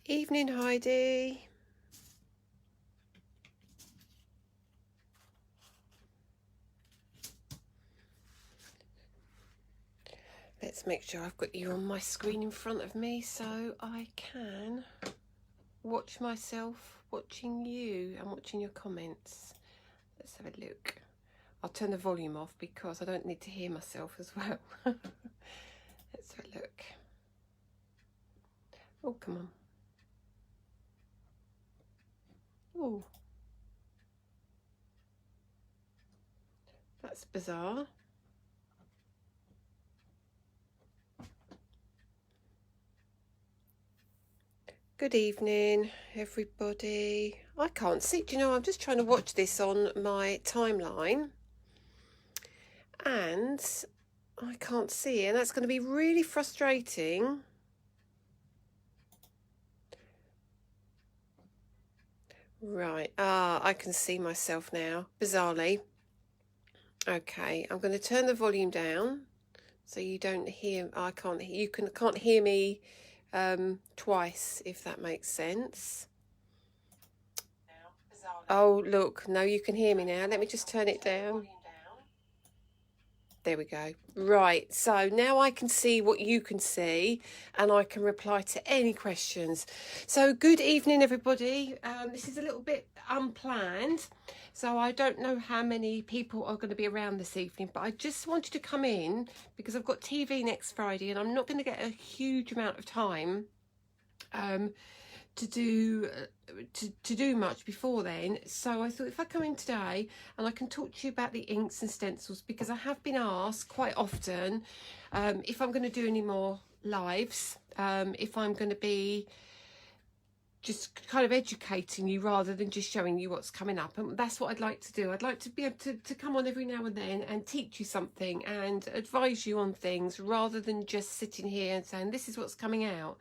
Evening, Heidi. Let's make sure I've got you on my screen in front of me so I can watch myself watching you and watching your comments. Let's have a look. I'll turn the volume off because I don't need to hear myself as well. Let's have a look. Oh, come on. Oh, that's bizarre. Good evening, everybody. I can't see. Do you know, I'm just trying to watch this on my timeline and I can't see it, and that's going to be really frustrating. Right, I can see myself now, bizarrely. Okay, I'm going to turn the volume down so you don't hear, can't hear me twice, if that makes sense. Oh, look, no, you can hear me now. Let me just turn it down. There we go. Right, so now I can see what you can see and I can reply to any questions. So good evening, everybody. This is a little bit unplanned, so I don't know how many people are going to be around this evening, but I just wanted to come in because I've got TV next Friday and I'm not going to get a huge amount of time to do much before then. So I thought if I come in today and I can talk to you about the inks and stencils, because I have been asked quite often if I'm going to do any more lives, if I'm going to be just kind of educating you rather than just showing you what's coming up. And that's what I'd like to do. I'd like to be able to come on every now and then and teach you something and advise you on things rather than just sitting here and saying this is what's coming out.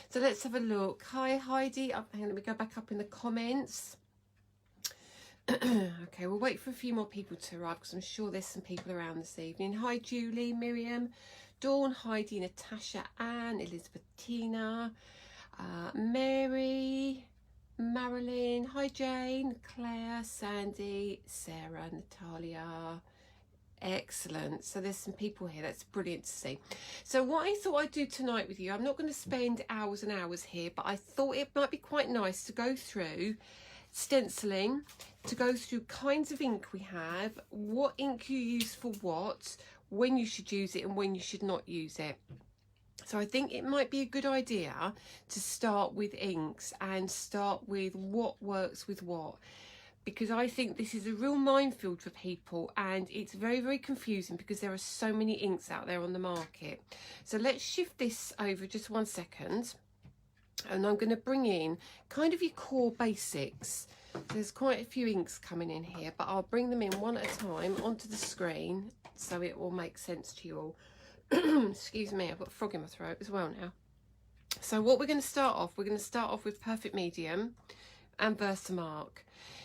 So let's have a look. Hi Heidi. Hang on, let me go back up in the comments. Okay, we'll wait for a few more people to arrive because I'm sure there's some people around this evening. Hi Julie, Miriam, Dawn, Heidi, Natasha, Anne, Elizabeth, Tina, Mary, Marilyn, hi Jane, Claire, Sandy, Sarah, Natalia. Excellent. So there's some people here. That's brilliant to see. So what I thought I'd do tonight with you, I'm not going to spend hours and hours here, but I thought it might be quite nice to go through stenciling, to go through kinds of ink we have, what ink you use for what, when you should use it and when you should not use it. So I think it might be a good idea to start with inks and start with what works with what, because I think this is a real minefield for people and it's very, very confusing because there are so many inks out there on the market. So let's shift this over just 1 second and I'm going to bring in kind of your core basics. There's quite a few inks coming in here, but I'll bring them in one at a time onto the screen so it will make sense to you all. Excuse me, I've got a frog in my throat as well now. So what we're going to start off with Perfect Medium and Versamark.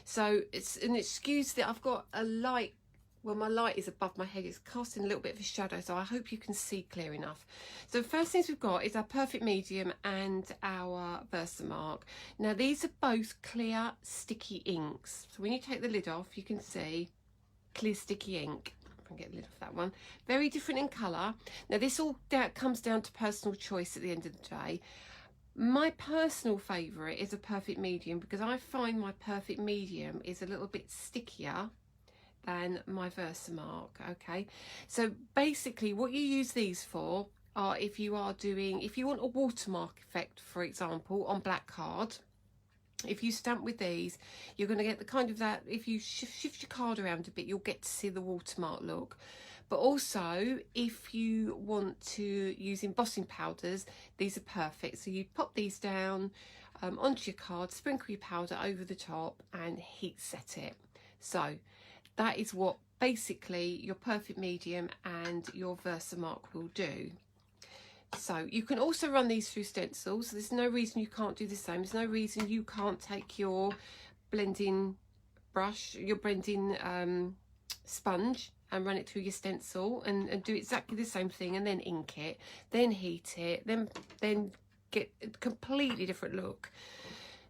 So it's an excuse that I've got a light, well my light is above my head, it's casting a little bit of a shadow, so I hope you can see clear enough. So the first things we've got is our Perfect Medium and our Versamark. Now these are both clear sticky inks, so when you take the lid off you can see clear sticky ink. I can get rid of that one. Very different in colour. Now this all comes down to personal choice at the end of the day. My personal favourite is a Perfect Medium because I find my Perfect Medium is a little bit stickier than my Versamark. Okay, so basically what you use these for are if you want a watermark effect, for example, on black card. If you stamp with these, you're going to get the kind of that, if you shift your card around a bit, you'll get to see the watermark look. But also, if you want to use embossing powders, these are perfect. So you pop these down onto your card, sprinkle your powder over the top and heat set it. So that is what basically your Perfect Medium and your Versamark will do. So you can also run these through stencils. There's no reason you can't do the same. There's no reason you can't take your blending brush, your blending sponge and run it through your stencil and do exactly the same thing, and then ink it, then heat it, then get a completely different look.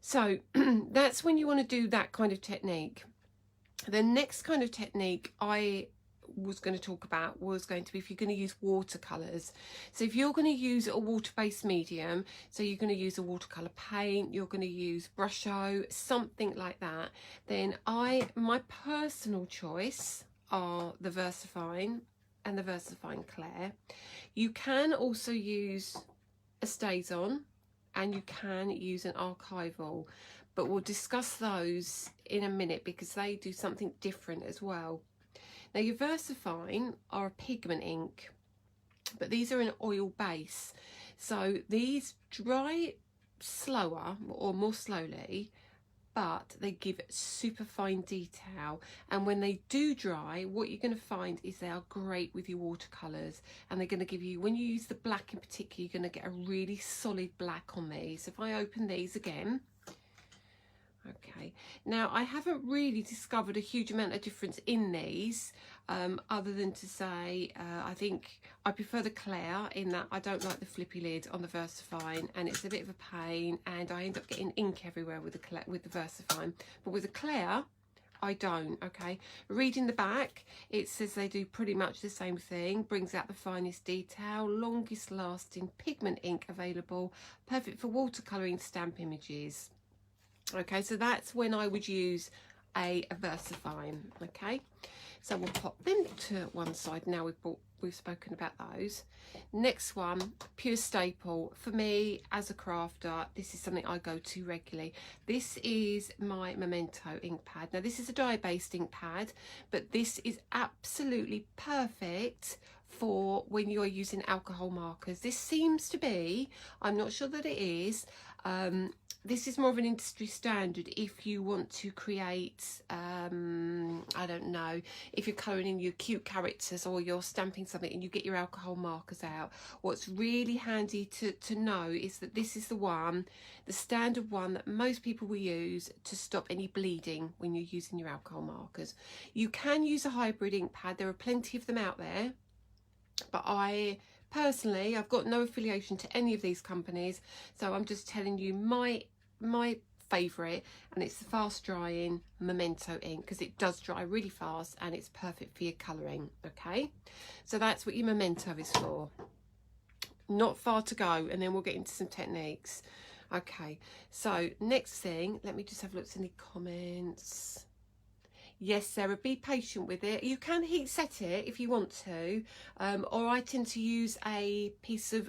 So that's when you want to do that kind of technique. The next kind of technique I was going to talk about was going to be if you're going to use watercolors. So if you're going to use a water-based medium, so you're going to use a watercolor paint, you're going to use Brusho, something like that, then my personal choice are the Versafine and the Versafine Clair. You can also use a STANCIL and you can use an archival, but we'll discuss those in a minute because they do something different as well. Now your Versafine are a pigment ink, but these are an oil base. So these dry slower or more slowly, but they give super fine detail. And when they do dry, what you're going to find is they are great with your watercolours, and they're going to give you, when you use the black in particular, you're going to get a really solid black on these. If I open these again, okay, now I haven't really discovered a huge amount of difference in these, other than to say I think I prefer the Clair in that I don't like the flippy lid on the Versafine, and it's a bit of a pain, and I end up getting ink everywhere with the Versafine. But with the Clair, I don't. Okay, reading the back, it says they do pretty much the same thing. Brings out the finest detail, longest lasting pigment ink available, perfect for watercolouring stamp images. Okay, so that's when I would use a Versafine. Okay, so we'll pop them to one side now. We've spoken about those. Next one, pure staple for me as a crafter. This is something I go to regularly. This is my Memento ink pad. Now this is a dye-based ink pad, but this is absolutely perfect for when you're using alcohol markers. This seems to be, I'm not sure that it is, this is more of an industry standard if you want to create, I don't know, if you're colouring in your cute characters or you're stamping something and you get your alcohol markers out. What's really handy to know is that this is the one, the standard one that most people will use to stop any bleeding when you're using your alcohol markers. You can use a hybrid ink pad, there are plenty of them out there, but personally, I've got no affiliation to any of these companies, so I'm just telling you my favourite, and it's the fast drying Memento ink, because it does dry really fast and it's perfect for your colouring. Okay, so that's what your Memento is for. Not far to go, and then we'll get into some techniques. Okay, so next thing, let me just have a look in the comments. Yes, Sarah, be patient with it. You can heat set it if you want to, or I tend to use a piece of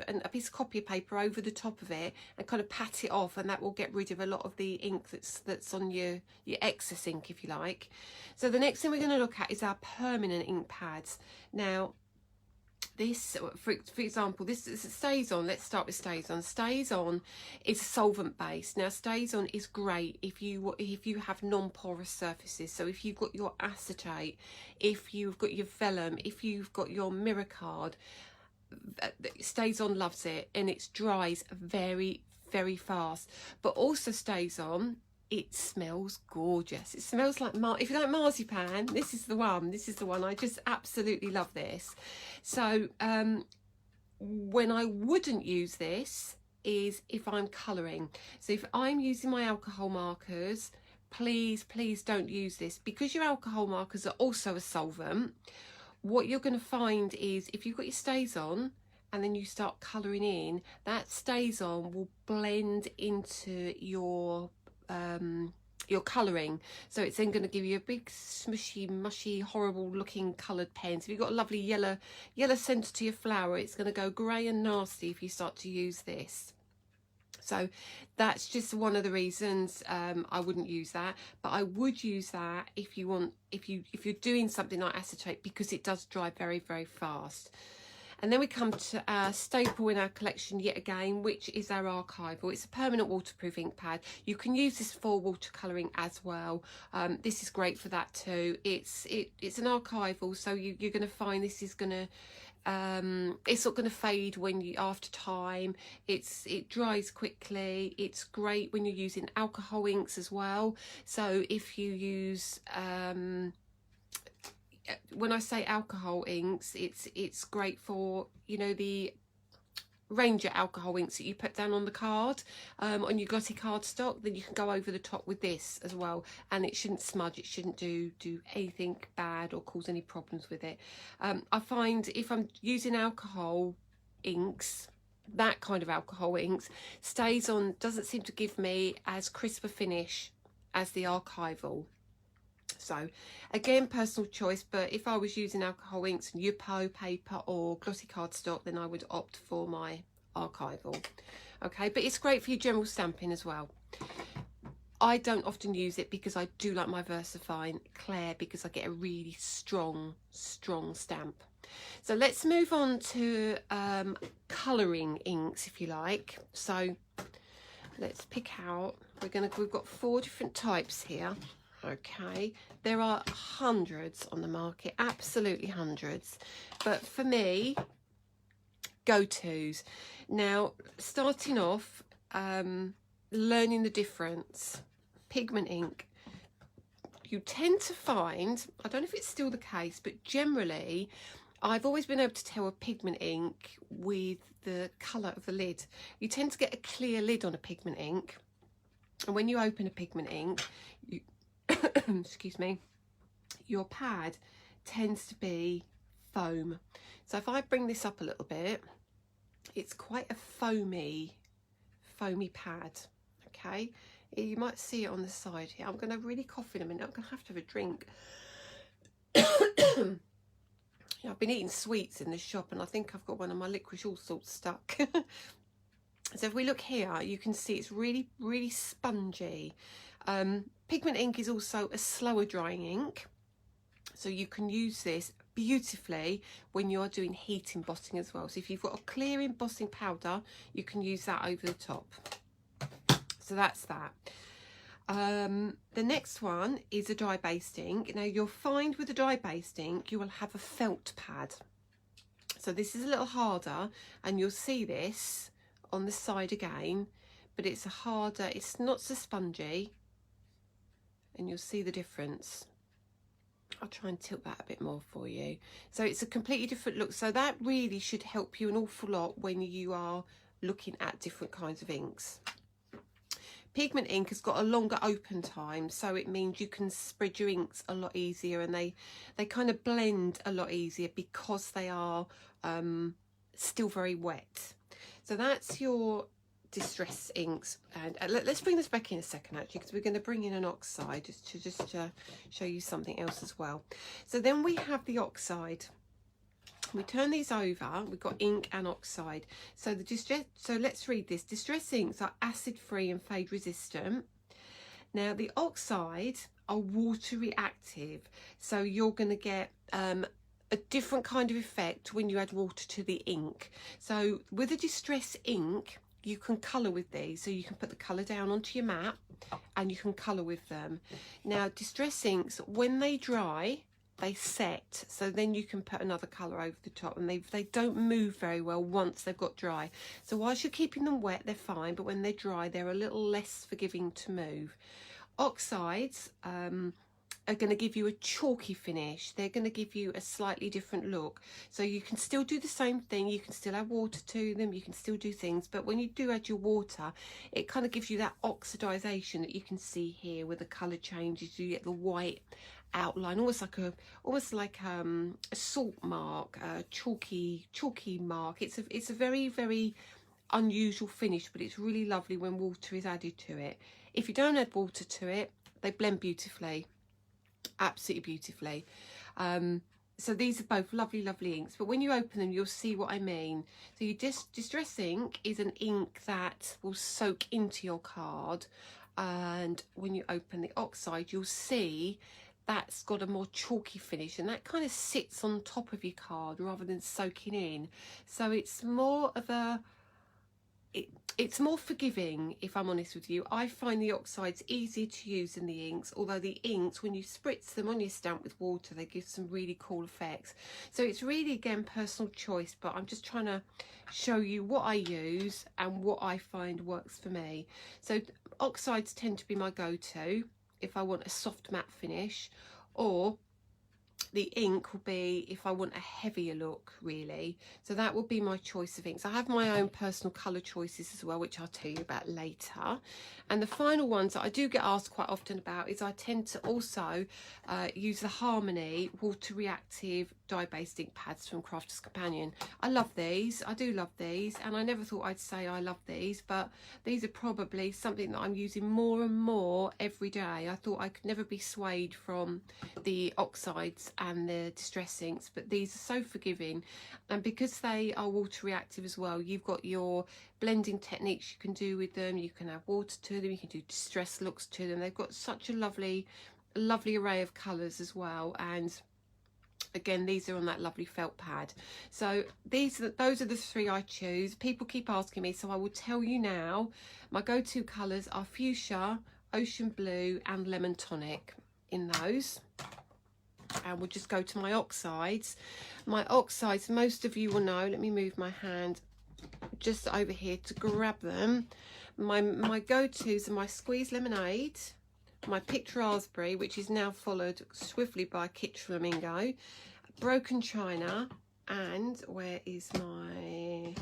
copy paper over the top of it and kind of pat it off, and that will get rid of a lot of the ink that's on your excess ink, if you like. So the next thing we're going to look at is our permanent ink pads. Now, this, for example, this is STANCIL. Let's start with STANCIL. STANCIL is solvent based. Now STANCIL is great if you have non-porous surfaces. So if you've got your acetate, if you've got your vellum, if you've got your mirror card, STANCIL loves it, and it dries very, very fast. But also STANCIL, it smells gorgeous. It smells like, if you like marzipan, this is the one. This is the one. I just absolutely love this. So when I wouldn't use this is if I'm colouring. So if I'm using my alcohol markers, please don't use this, because your alcohol markers are also a solvent. What you're going to find is if you've got your STANCIL and then you start colouring in, that STANCIL will blend into your colouring, so it's then going to give you a big smushy, mushy, horrible looking coloured pen. So if you've got a lovely yellow centre to your flower, it's going to go grey and nasty if you start to use this. So that's just one of the reasons I wouldn't use that, but I would use that if you're doing something like acetate, because it does dry very, very fast. And then we come to our staple in our collection yet again, which is our archival. It's a permanent waterproof ink pad. You can use this for watercolouring as well. This is great for that too. It's an archival, so you're going to find this is going to it's not going to fade after time. It dries quickly. It's great when you're using alcohol inks as well. So if you use when I say alcohol inks, it's great for, you know, the Ranger alcohol inks that you put down on the card, on your glossy cardstock. Then you can go over the top with this as well, and it shouldn't smudge, it shouldn't do anything bad or cause any problems with it. I find if I'm using alcohol inks, that kind of alcohol inks stays on, doesn't seem to give me as crisp a finish as the archival. So again, personal choice, but if I was using alcohol inks and Yupo paper or glossy cardstock, then I would opt for my archival. Okay, but it's great for your general stamping as well. I don't often use it because I do like my Versafine Claire, because I get a really strong stamp. So let's move on to colouring inks, if you like. So let's pick out, we've got 4 different types here. Okay, there are hundreds on the market, absolutely hundreds, but for me, go-tos. Now, starting off, learning the difference. Pigment ink, you tend to find, I don't know if it's still the case, but generally I've always been able to tell a pigment ink with the colour of the lid. You tend to get a clear lid on a pigment ink, and when you open a pigment ink, you excuse me, your pad tends to be foam. So if I bring this up a little bit, it's quite a foamy pad. Okay, you might see it on the side here. I'm going to really cough in a minute. I'm going to have to have a drink. I've been eating sweets in the shop, and I think I've got one of my licorice all sorts stuck. So if we look here, you can see it's really spongy. Pigment ink is also a slower drying ink, so you can use this beautifully when you're doing heat embossing as well. So if you've got a clear embossing powder, you can use that over the top. So that's that. The next one is a dry basting. Now you'll find with a dry basting you will have a felt pad. So this is a little harder, and you'll see this on the side again, but it's a harder, it's not so spongy, and you'll see the difference. I'll try and tilt that a bit more for you. So it's a completely different look. So that really should help you an awful lot when you are looking at different kinds of inks. Pigment ink has got a longer open time, so it means you can spread your inks a lot easier, and they kind of blend a lot easier because they are still very wet. So that's your distress inks, and let's bring this back in a second actually, because we're going to bring in an oxide just to show you something else as well. So then we have the oxide. We turn these over, we've got ink and oxide. So let's read this. Distress inks are acid free and fade resistant. Now the oxide are water reactive, so you're going to get a different kind of effect when you add water to the ink. So with a distress ink, you can colour with these, so you can put the colour down onto your mat and you can colour with them. Now distress inks, when they dry, they set, so then you can put another colour over the top, and they don't move very well once they've got dry. So whilst you're keeping them wet, they're fine, but when they're dry, they're a little less forgiving to move. Oxides are going to give you a chalky finish. They're going to give you a slightly different look. So you can still do the same thing, you can still add water to them, you can still do things, but when you do add your water, it kind of gives you that oxidization that you can see here where the colour changes. You get the white outline, almost like a salt mark, a chalky mark. It's a very unusual finish, but it's really lovely when water is added to it. If you don't add water to it, they blend beautifully, absolutely beautifully. So these are both lovely inks, but when you open them you'll see what I mean. So your distress ink is an ink that will soak into your card, and when you open the oxide you'll see that's got a more chalky finish, and that kind of sits on top of your card rather than soaking in. So it's more of a, it's more forgiving, if I'm honest with you. I find the oxides easier to use than the inks, although the inks, when you spritz them on your stamp with water, they give some really cool effects. So it's really, again, personal choice, but I'm just trying to show you what I use and what I find works for me. So oxides tend to be my go-to if I want a soft matte finish, or the ink will be if I want a heavier look, really. So that will be my choice of inks. I have my own personal colour choices as well, which I'll tell you about later. And the final ones that I do get asked quite often about is I tend to also use the Harmony Water Reactive Dye-Based ink pads from Crafter's Companion. I love these. I do love these, and I never thought I'd say I love these, but these are probably something that I'm using more and more every day. I thought I could never be swayed from the oxides and the distress inks, but these are so forgiving, and because they are water reactive as well, you've got your blending techniques you can do with them. You can add water to them, you can do distress looks to them. They've got such a lovely array of colours as well, and again, these are on that lovely felt pad. So those are the three I choose. People keep asking me, so I will tell you now. My go-to colours are fuchsia, ocean blue and lemon tonic in those. And we'll just go to my oxides. My oxides, most of you will know, let me move my hand just over here to grab them. My go-tos are my squeezed lemonade, my picked raspberry, which is now followed swiftly by kitsch flamingo, broken china, and where is my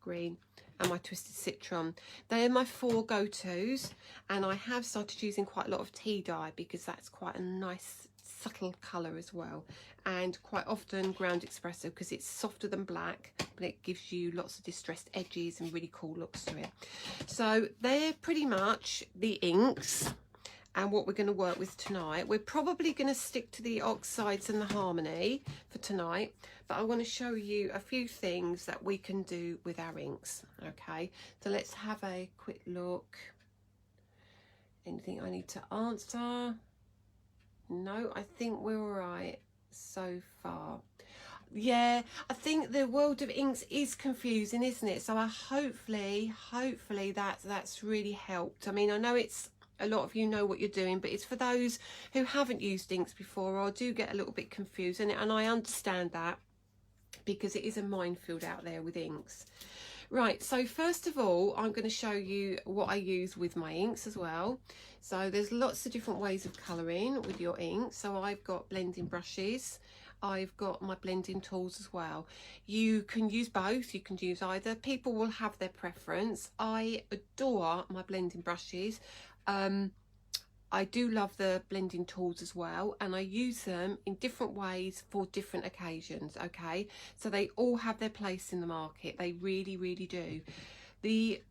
green, and my twisted citron. They are my four go-tos, and I have started using quite a lot of tea dye because that's quite a nice subtle colour as well, and quite often ground espresso because it's softer than black, but it gives you lots of distressed edges and really cool looks to it. So they're pretty much the inks and what we're going to work with tonight. We're probably going to stick to the oxides and the Harmony for tonight, but I want to show you a few things that we can do with our inks. Okay, so let's have a quick look. Anything I need to answer? No, I think we're all right so far. Yeah, I think the world of inks is confusing, isn't it? So hopefully that's really helped. I mean, I know it's a lot of you know what you're doing, but it's for those who haven't used inks before or do get a little bit confused, and I understand that because it is a minefield out there with inks. Right, so first of all, I'm going to show you what I use with my inks as well. So there's lots of different ways of colouring with your ink. So I've got blending brushes, I've got my blending tools as well. You can use both, you can use either. People will have their preference. I adore my blending brushes. I do love the blending tools as well, and I use them in different ways for different occasions. Okay, so they all have their place in the market. They really do. The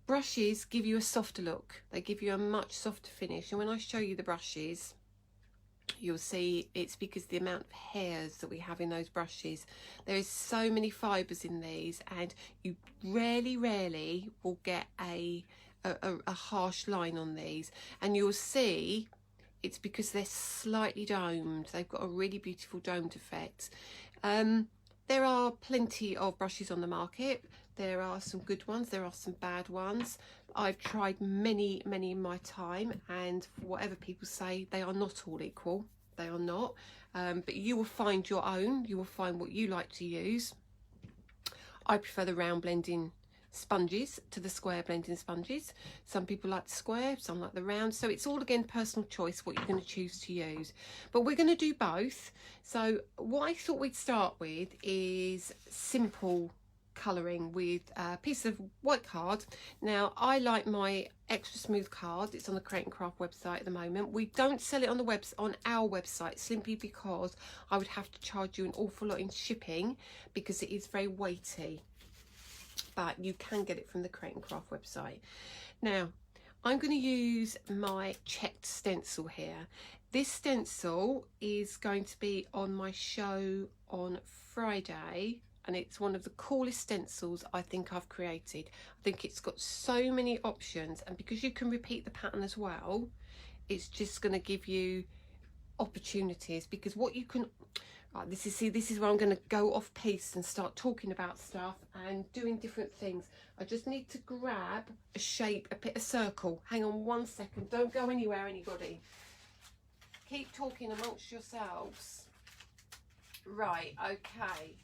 brushes give you a softer look, they give you a much softer finish, and when I show you the brushes, you'll see it's because the amount of hairs that we have in those brushes. There is so many fibres in these, and you rarely will get a harsh line on these, and you'll see it's because they're slightly domed. They've got a really beautiful domed effect. There are plenty of brushes on the market. There are some good ones, there are some bad ones. I've tried many in my time, and for whatever people say, they are not all equal. They are not, but you will find your own. You will find what you like to use. I prefer the round blending sponges to the square blending sponges. Some people like the square, some like the round, so it's all again personal choice what you're going to choose to use, but we're going to do both. So what I thought we'd start with is simple colouring with a piece of white card. Now I like my extra smooth card. It's on the Create and Craft website at the moment. We don't sell it on the on our website simply because I would have to charge you an awful lot in shipping because it is very weighty, but you can get it from the Create and Craft website. Now I'm going to use my checked stencil here. This stencil is going to be on my show on Friday, and it's one of the coolest stencils I think I've created. I think it's got so many options, and because you can repeat the pattern as well, it's just going to give you opportunities. Because what you can, right, this is where I'm going to go off piece and start talking about stuff and doing different things. I just need to grab a shape, a circle. Hang on 1 second, don't go anywhere anybody. Keep talking amongst yourselves. Right, okay.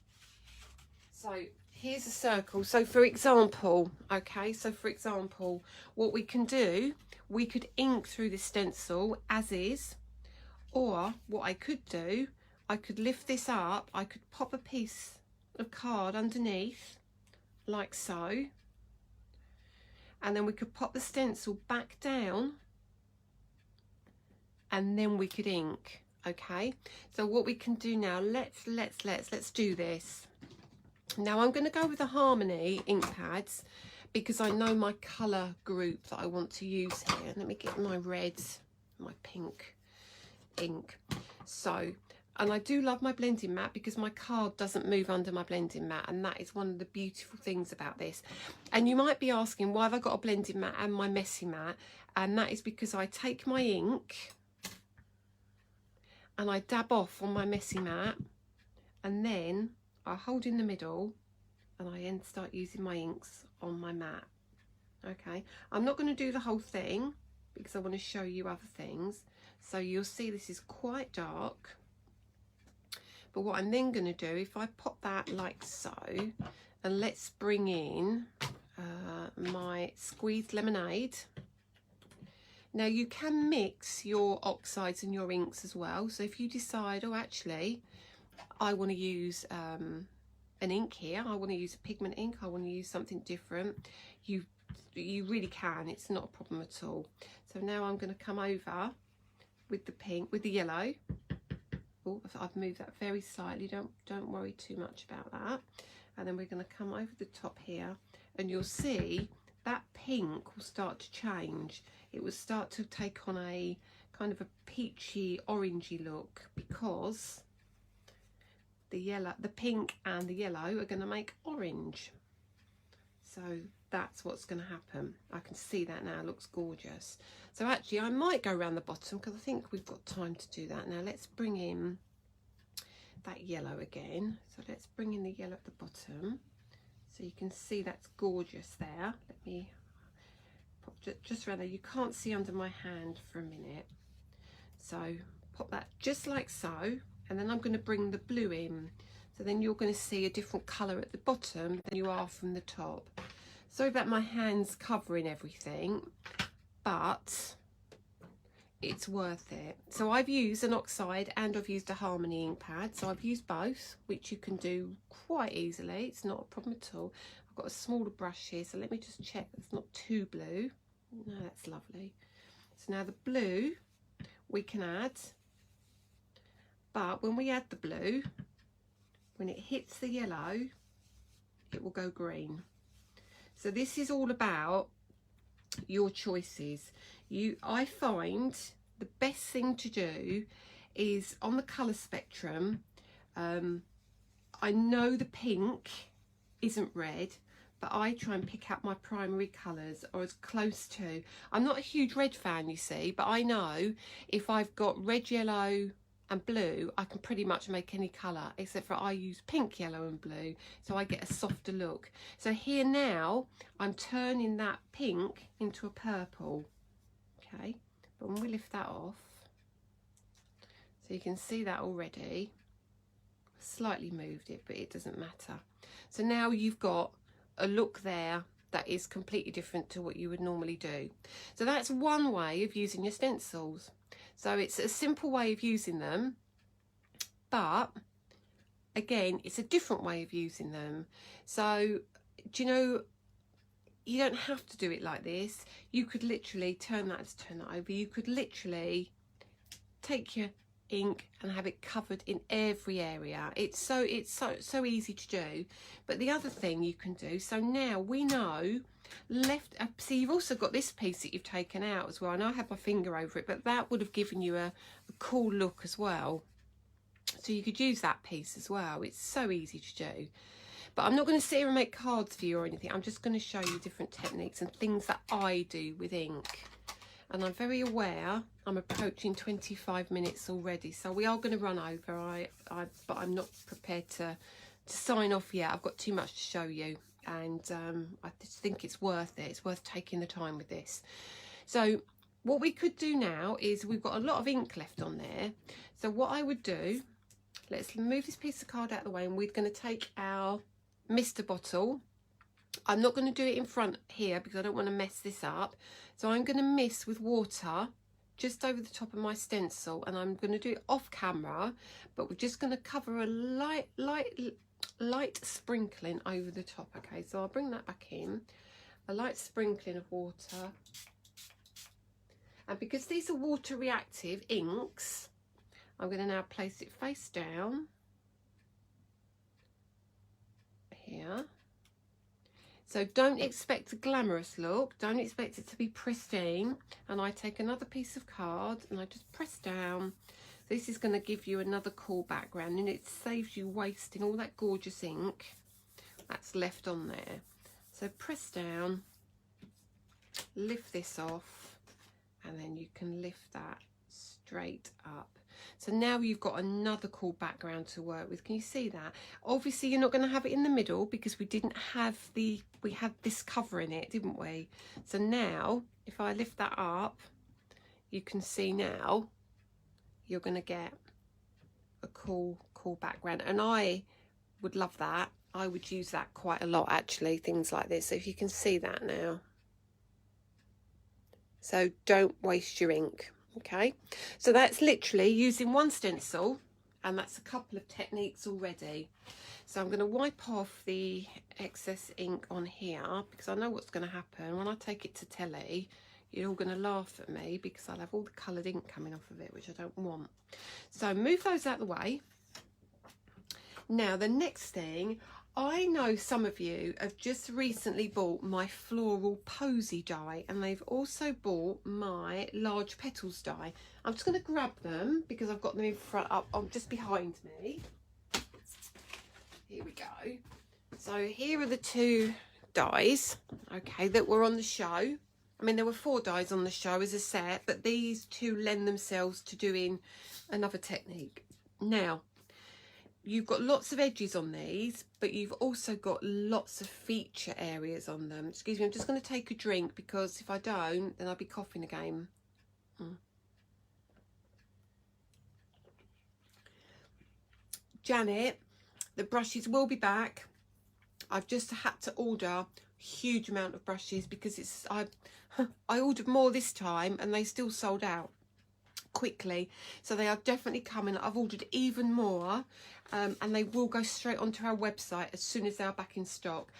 So here's a circle. So for example, okay, so for example, what we can do, we could ink through this stencil as is, or what I could do, I could lift this up, I could pop a piece of card underneath like so, and then we could pop the stencil back down, and then we could ink. Okay, so what we can do now, let's do this. Now I'm going to go with the Harmony ink pads because I know my colour group that I want to use here. Let me get my red, my pink ink. So, and I do love my blending mat because my card doesn't move under my blending mat, and that is one of the beautiful things about this. And you might be asking, why have I got a blending mat and my messy mat? And that is because I take my ink and I dab off on my messy mat, and then I hold in the middle and I then start using my inks on my mat. Okay, I'm not going to do the whole thing because I want to show you other things. So you'll see this is quite dark. But what I'm then going to do, if I pop that like so, and let's bring in my squeezed lemonade. Now you can mix your oxides and your inks as well. So if you decide, oh actually, I want to use an ink here, I want to use a pigment ink, I want to use something different, you really can, it's not a problem at all. So now I'm going to come over with the pink, with the yellow. Oh, I've moved that very slightly, don't worry too much about that. And then we're going to come over the top here, and you'll see that pink will start to change. It will start to take on a kind of a peachy orangey look because the yellow, the pink and the yellow are going to make orange. So that's what's going to happen. I can see that now, it looks gorgeous. So actually I might go around the bottom because I think we've got time to do that. Now let's bring in that yellow again. So let's bring in the yellow at the bottom. So you can see that's gorgeous there. Let me pop just around there. You can't see under my hand for a minute. So pop that just like so. And then I'm going to bring the blue in. So then you're going to see a different colour at the bottom than you are from the top. Sorry about my hands covering everything, but it's worth it. So I've used an oxide and I've used a Harmony ink pad. So I've used both, which you can do quite easily. It's not a problem at all. I've got a smaller brush here, so let me just check it's not too blue. No, that's lovely. So now the blue we can add, but when we add the blue, when it hits the yellow, it will go green. So this is all about your choices. I find the best thing to do is on the colour spectrum. I know the pink isn't red, but I try and pick out my primary colours, or as close to. I'm not a huge red fan, you see, but I know if I've got red, yellow and blue, I can pretty much make any colour, except for I use pink, yellow and blue, so I get a softer look. So here now I'm turning that pink into a purple. Okay, but when we lift that off, so you can see that already, slightly moved it, but it doesn't matter. So now you've got a look there that is completely different to what you would normally do. So that's one way of using your stencils. So it's a simple way of using them, but again, it's a different way of using them. So, do you know, you don't have to do it like this. You could literally turn that over. You could literally take your ink and have it covered in every area. It's so easy to do. But the other thing you can do, so now we know left, see you've also got this piece that you've taken out as well. I know I had my finger over it, but that would have given you a cool look as well. So you could use that piece as well. It's so easy to do. But I'm not going to sit here and make cards for you or anything. I'm just going to show you different techniques and things that I do with ink. And I'm very aware I'm approaching 25 minutes already, so we are going to run over. But I'm not prepared to sign off yet. I've got too much to show you, and I just think it's worth it. It's worth taking the time with this. So what we could do now is we've got a lot of ink left on there. So what I would do, let's move this piece of card out of the way, and we're going to take our mister bottle. I'm not going to do it in front here because I don't want to mess this up. So I'm going to mist with water just over the top of my stencil, and I'm going to do it off camera, but we're just going to cover a light sprinkling over the top. Okay, so I'll bring that back in, a light sprinkling of water, and because these are water reactive inks, I'm going to now place it face down here. So don't expect a glamorous look, don't expect it to be pristine. And I take another piece of card and I just press down. This is going to give you another cool background, and it saves you wasting all that gorgeous ink that's left on there. So press down, lift this off, and then you can lift that straight up. So now you've got another cool background to work with. Can you see that? Obviously you're not going to have it in the middle because we didn't have we had this covering it, didn't we? So now if I lift that up, you can see now you're going to get a cool background, and I would love that. I would use that quite a lot actually, things like this. So if you can see that now. So don't waste your ink. Okay, so that's literally using one stencil, and that's a couple of techniques already. So I'm going to wipe off the excess ink on here because I know what's going to happen when I take it to telly. You're all going to laugh at me because I'll have all the coloured ink coming off of it, which I don't want. So move those out of the way. Now the next thing, I know some of you have just recently bought my floral posy die, and they've also bought my large petals die. I'm just going to grab them because I've got them in front up, just behind me. Here we go. So here are the two dies, okay, that were on the show. I mean, there were 4 dies on the show as a set, but these two lend themselves to doing another technique. Now, you've got lots of edges on these, but you've also got lots of feature areas on them. Excuse me, I'm just going to take a drink because if I don't, then I'll be coughing again. Janet, the brushes will be back. I've just had to order a huge amount of brushes because I ordered more this time and they still sold out quickly, so they are definitely coming. I've ordered even more, and they will go straight onto our website as soon as they're back in stock.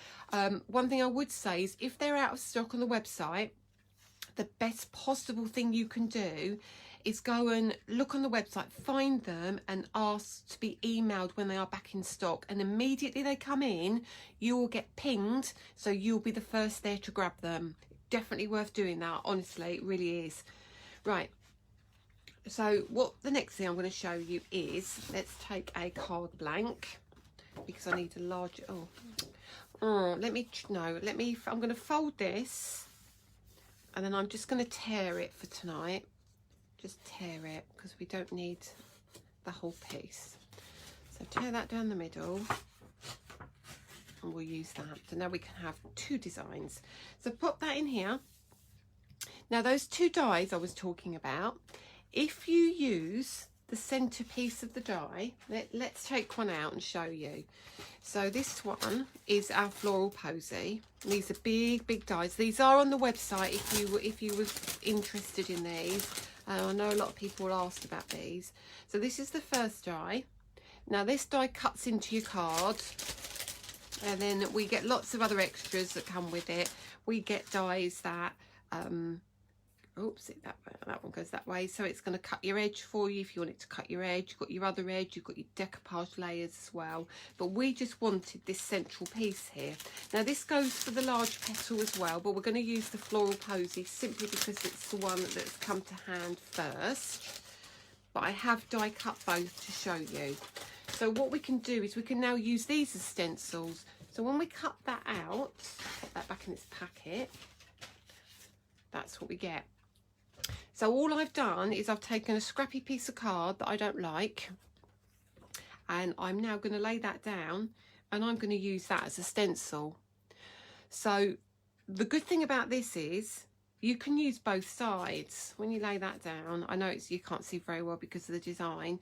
One thing I would say is if they're out of stock on the website, the best possible thing you can do is go and look on the website, find them and ask to be emailed when they are back in stock, and immediately they come in you will get pinged, so you'll be the first there to grab them. Definitely worth doing that, honestly, it really is. Right, so what the next thing I'm going to show you is, let's take a card blank because I need a larger, I'm going to fold this and then I'm just going to tear it for tonight. Just tear it because we don't need the whole piece. So tear that down the middle and we'll use that. So now we can have 2 designs. So pop that in here. Now those 2 dies I was talking about, if you use the centerpiece of the die, let's take one out and show you. So this one is our floral posy. These are big dies. These are on the website if you were interested in these. I know a lot of people asked about these. So this is the first die. Now this die cuts into your card, and then we get lots of other extras that come with it. We get dies that oops, that one goes that way, so it's going to cut your edge for you if you want it to cut your edge. You've got your other edge, you've got your decoupage layers as well, but we just wanted this central piece here. Now this goes for the large petal as well, but we're going to use the floral posy simply because it's the one that's come to hand first, but I have die cut both to show you. So what we can do is we can now use these as stencils. So when we cut that out, put that back in its packet, that's what we get. So all I've done is I've taken a scrappy piece of card that I don't like, and I'm now going to lay that down and I'm going to use that as a stencil. So the good thing about this is you can use both sides. When you lay that down, I know you can't see very well because of the design.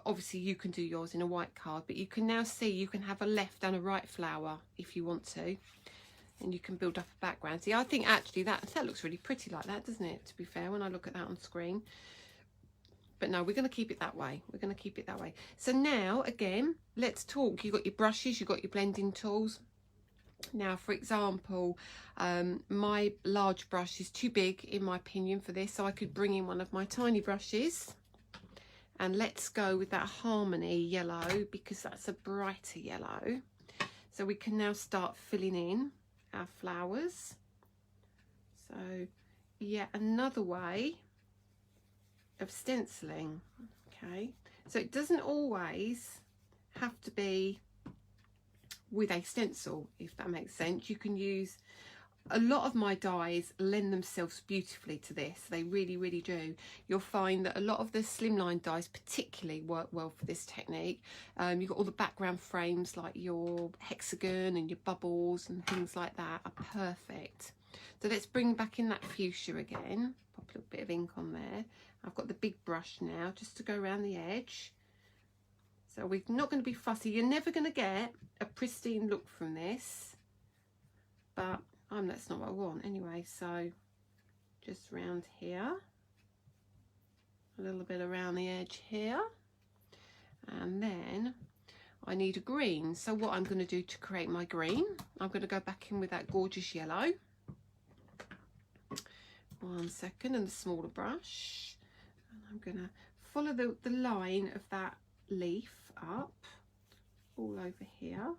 Obviously you can do yours in a white card, but you can now see you can have a left and a right flower if you want to. and you can build up a background. See, I think actually that looks really pretty like that, doesn't it, to be fair, when I look at that on screen. But no, we're going to keep it that way. We're going to keep it that way. So now, again, let's talk. You've got your brushes, you've got your blending tools. Now, for example, my large brush is too big, in my opinion, for this. So I could bring in one of my tiny brushes. And let's go with that Harmony yellow, because that's a brighter yellow. So we can now start filling in our flowers. So, yeah, another way of stenciling. Okay, so it doesn't always have to be with a stencil, if that makes sense. You can use, a lot of my dies lend themselves beautifully to this. They really, really do. You'll find that a lot of the slimline dies particularly work well for this technique. You've got all the background frames like your hexagon and your bubbles and things like that are perfect. So let's bring back in that fuchsia again. Pop a little bit of ink on there. I've got the big brush now just to go around the edge. So we're not going to be fussy. You're never going to get a pristine look from this, but that's not what I want anyway. So just round here, a little bit around the edge here, and then I need a green. So what I'm going to do to create my green, I'm going to go back in with that gorgeous yellow. 1 second, and the smaller brush, and I'm going to follow the line of that leaf up all over here.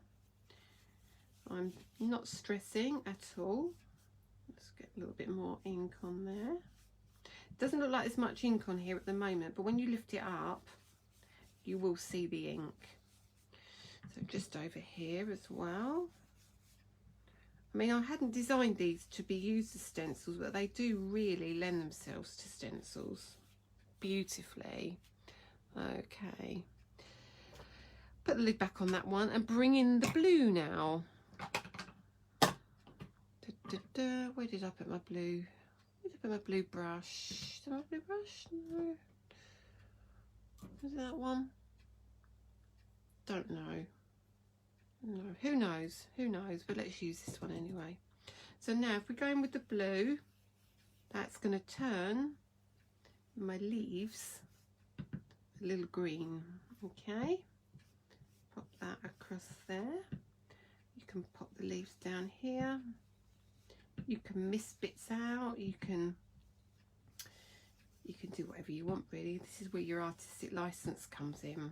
I'm not stressing at all. Let's get a little bit more ink on there. Doesn't look like there's much ink on here at the moment, but when you lift it up you will see the ink. So just over here as well. I mean, I hadn't designed these to be used as stencils, but they do really lend themselves to stencils beautifully. Okay, put the lid back on that one and bring in the blue now. Where did I put my blue? Where did I put my blue brush? Is that my blue brush? No. Is it that one? Don't know. No, who knows? Who knows? But let's use this one anyway. So now if we go in with the blue, that's going to turn my leaves a little green. Okay, pop that across there. You can pop the leaves down here. You can miss bits out. You can do whatever you want, really. This is where your artistic license comes in.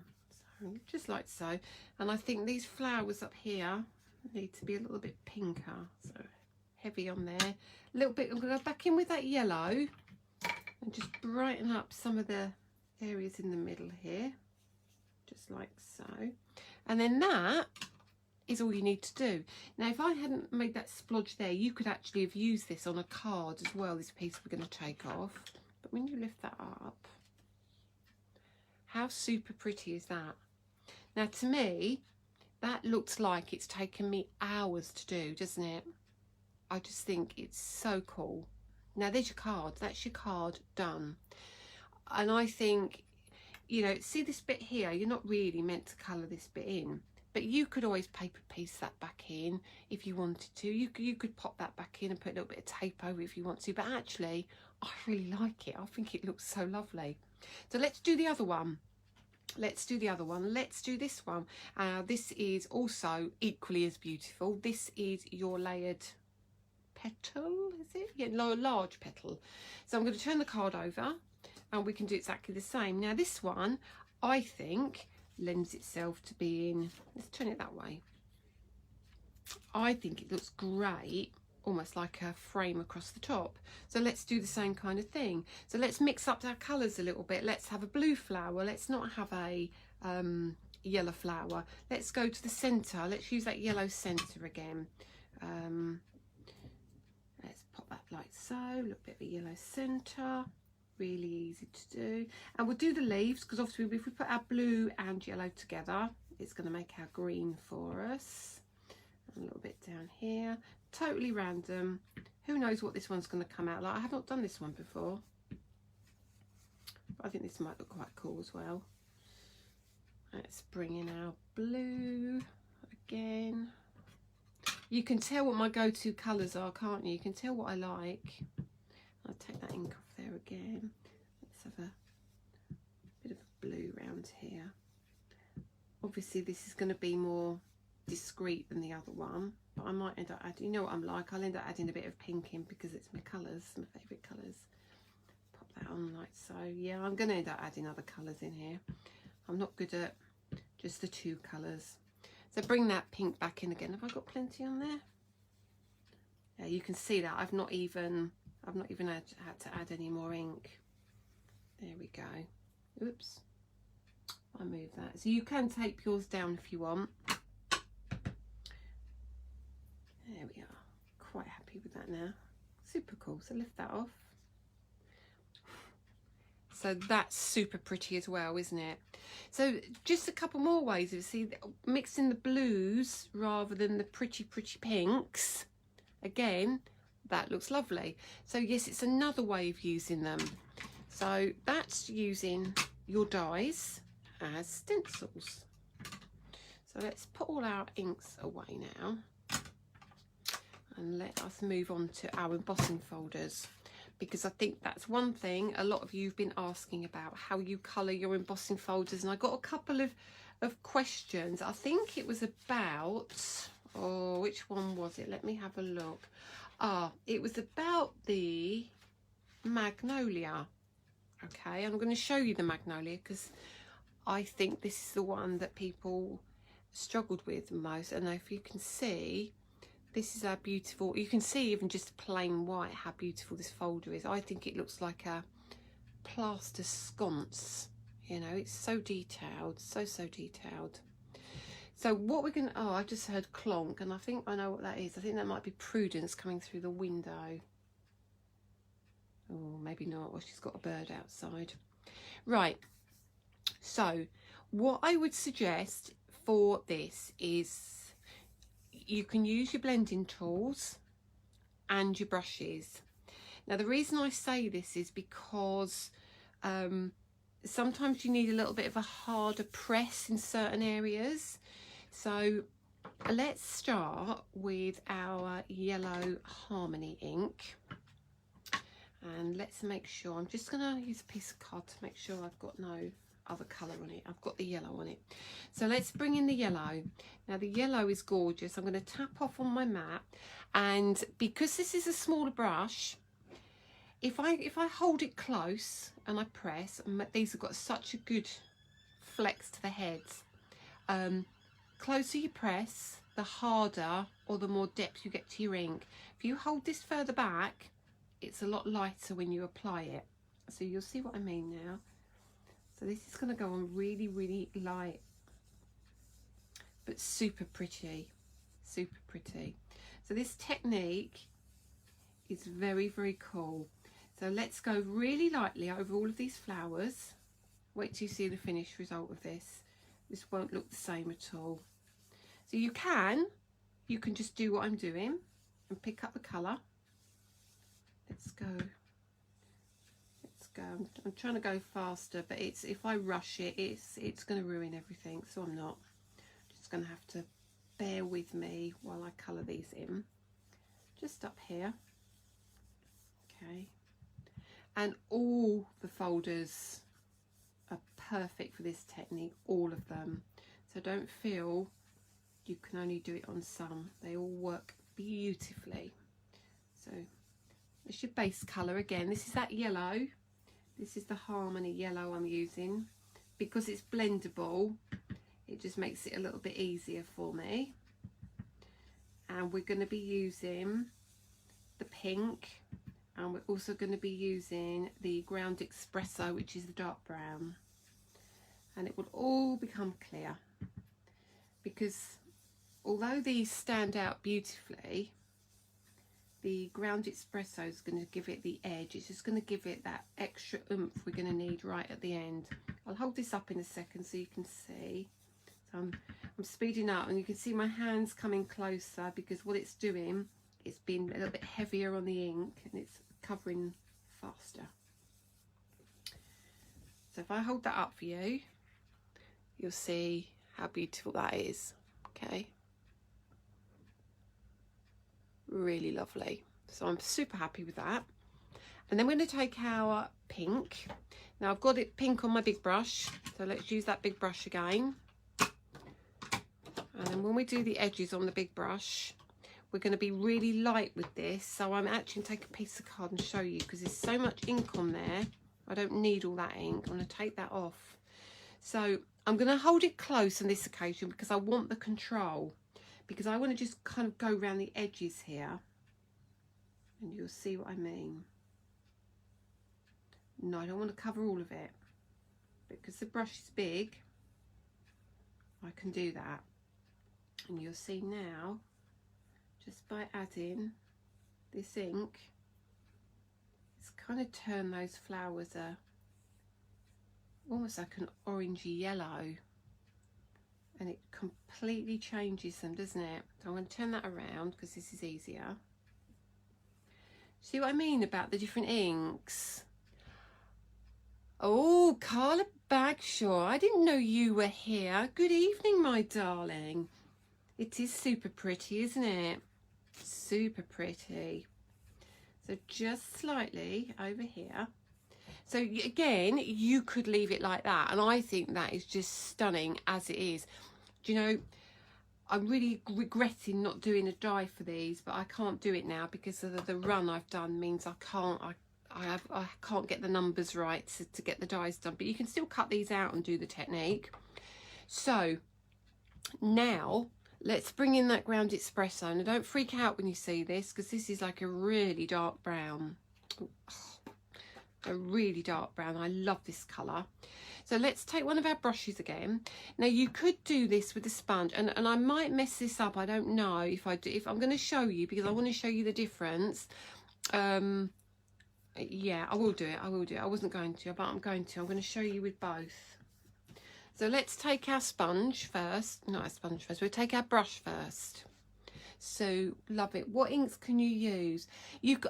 So just like so. And I think these flowers up here need to be a little bit pinker. So heavy on there. A little bit. I'm going to go back in with that yellow and just brighten up some of the areas in the middle here, just like so. And then that is all you need to do. Now, if I hadn't made that splodge there, you could actually have used this on a card as well, this piece we're going to take off. But when you lift that up, how super pretty is that? Now, to me, that looks like it's taken me hours to do, doesn't it? I just think it's so cool. Now, there's your card. That's your card done. And I think, you know, see this bit here? You're not really meant to colour this bit in. But you could always paper piece that back in if you wanted to. You could pop that back in and put a little bit of tape over if you want to. But actually, I really like it. I think it looks so lovely. So let's do the other one. Let's do the other one. Let's do this one. This is also equally as beautiful. This is your layered petal, is it? Yeah, large petal. So I'm going to turn the card over and we can do exactly the same. Now, this one, I think, lends itself to being, let's turn it that way. I think it looks great, almost like a frame across the top. So let's do the same kind of thing. So let's mix up our colours a little bit. Let's have a blue flower. Let's not have a yellow flower. Let's go to the centre. Let's use that yellow centre again. Let's pop that like so, a little bit of a yellow centre. Really easy to do. And we'll do the leaves, because obviously if we put our blue and yellow together, it's going to make our green for us. And a little bit down here. Totally random. Who knows what this one's going to come out like. I have not done this one before, but I think this might look quite cool as well. Let's bring in our blue again. You can tell what my go-to colours are, can't you? You can tell what I like. I'll take that ink off there again. Let's have a bit of a blue round here. Obviously this is going to be more discreet than the other one, but I might end up adding, you know what I'm like, I'll end up adding a bit of pink in because it's my colours, my favourite colours. Pop that on like so. Yeah, I'm going to end up adding other colours in here. I'm not good at just the two colours. So bring that pink back in again. Have I got plenty on there? Yeah, you can see that I've not even had to add any more ink. There we go. Oops. I move that. So you can tape yours down if you want. There we are. Quite happy with that now. Super cool. So lift that off. So that's super pretty as well, isn't it? So just a couple more ways of see mixing the blues rather than the pretty pinks. Again, that looks lovely. So yes, it's another way of using them. So that's using your dies as stencils. So let's put all our inks away now and let us move on to our embossing folders, because I think that's one thing a lot of you have been asking about, how you colour your embossing folders. And I got a couple of questions. I think it was about, oh, which one was it? Let me have a look. It was about the magnolia. Okay, I'm going to show you the magnolia because I think this is the one that people struggled with the most. And if you can see, this is our beautiful, you can see even just plain white how beautiful this folder is. I think it looks like a plaster sconce, you know, it's so detailed, so detailed. So what we're going to, I just heard clonk and I think I know what that is. I think that might be Prudence coming through the window. Oh, maybe not. Well, she's got a bird outside. Right. So what I would suggest for this is you can use your blending tools and your brushes. Now, the reason I say this is because sometimes you need a little bit of a harder press in certain areas. So let's start with our yellow Harmony ink. And let's make sure, I'm just going to use a piece of card to make sure I've got no other colour on it. I've got the yellow on it. So let's bring in the yellow. Now the yellow is gorgeous. I'm going to tap off on my mat, and because this is a smaller brush, if I hold it close and I press, and these have got such a good flex to the heads, closer you press, the harder or the more depth you get to your ink. If you hold this further back, it's a lot lighter when you apply it. So you'll see what I mean now. So this is going to go on really light, but super pretty, super pretty. So this technique is very cool. So let's go really lightly over all of these flowers. Wait till you see the finished result of this. This won't look the same at all. So you can just do what I'm doing and pick up the colour. Let's go. I'm trying to go faster, but if I rush it, it's going to ruin everything. So I'm not. Just going to have to bear with me while I colour these in. Just up here. Okay. And all the folders are perfect for this technique, all of them. So don't feel you can only do it on some. They all work beautifully. So it's your base colour again. This is that yellow. This is the Harmony yellow I'm using. Because it's blendable, it just makes it a little bit easier for me. And we're going to be using the pink, and we're also going to be using the Ground Espresso, which is the dark brown. And it will all become clear, because although these stand out beautifully, the Ground Espresso is going to give it the edge. It's just going to give it that extra oomph we're going to need right at the end. I'll hold this up in a second so you can see. So I'm speeding up, and you can see my hands coming closer because what it's doing, it's been a little bit heavier on the ink and it's covering faster. So if I hold that up for you, you'll see how beautiful that is. Okay. really lovely. So I'm super happy with that. And then we're going to take our pink. Now I've got it pink on my big brush, so let's use that big brush again. And then when we do the edges on the big brush, we're going to be really light with this. So I'm actually going to take a piece of card and show you, because there's so much ink on there. I don't need all that ink. I'm going to take that off. So I'm going to hold it close on this occasion because I want the control. Because I want to just kind of go around the edges here. And you'll see what I mean. No, I don't want to cover all of it. Because the brush is big, I can do that. And you'll see now, just by adding this ink, it's kind of turned those flowers almost like an orangey yellow, and it completely changes them, doesn't it? So I'm going to turn that around because this is easier. See what I mean about the different inks? Oh, Carla Bagshaw, I didn't know you were here. Good evening, my darling. It is super pretty, isn't it? Super pretty. So just slightly over here. So again, you could leave it like that, and I think that is just stunning as it is. Do you know, I'm really regretting not doing a die for these, but I can't do it now because of the run I've done means I can't get the numbers right to get the dies done. But you can still cut these out and do the technique. So now let's bring in that ground espresso. Now don't freak out when you see this, because this is like a really dark brown. A really dark brown. I love this colour. So let's take one of our brushes again. Now you could do this with a sponge, and I might mess this up. I don't know if I do. If I'm going to show you, because I want to show you the difference. Yeah, I will do it. I will do it. I wasn't going to, but I'm going to. I'm going to show you with both. So let's take our sponge first. Not our sponge first. We'll take our brush first. So love it. What inks can you use?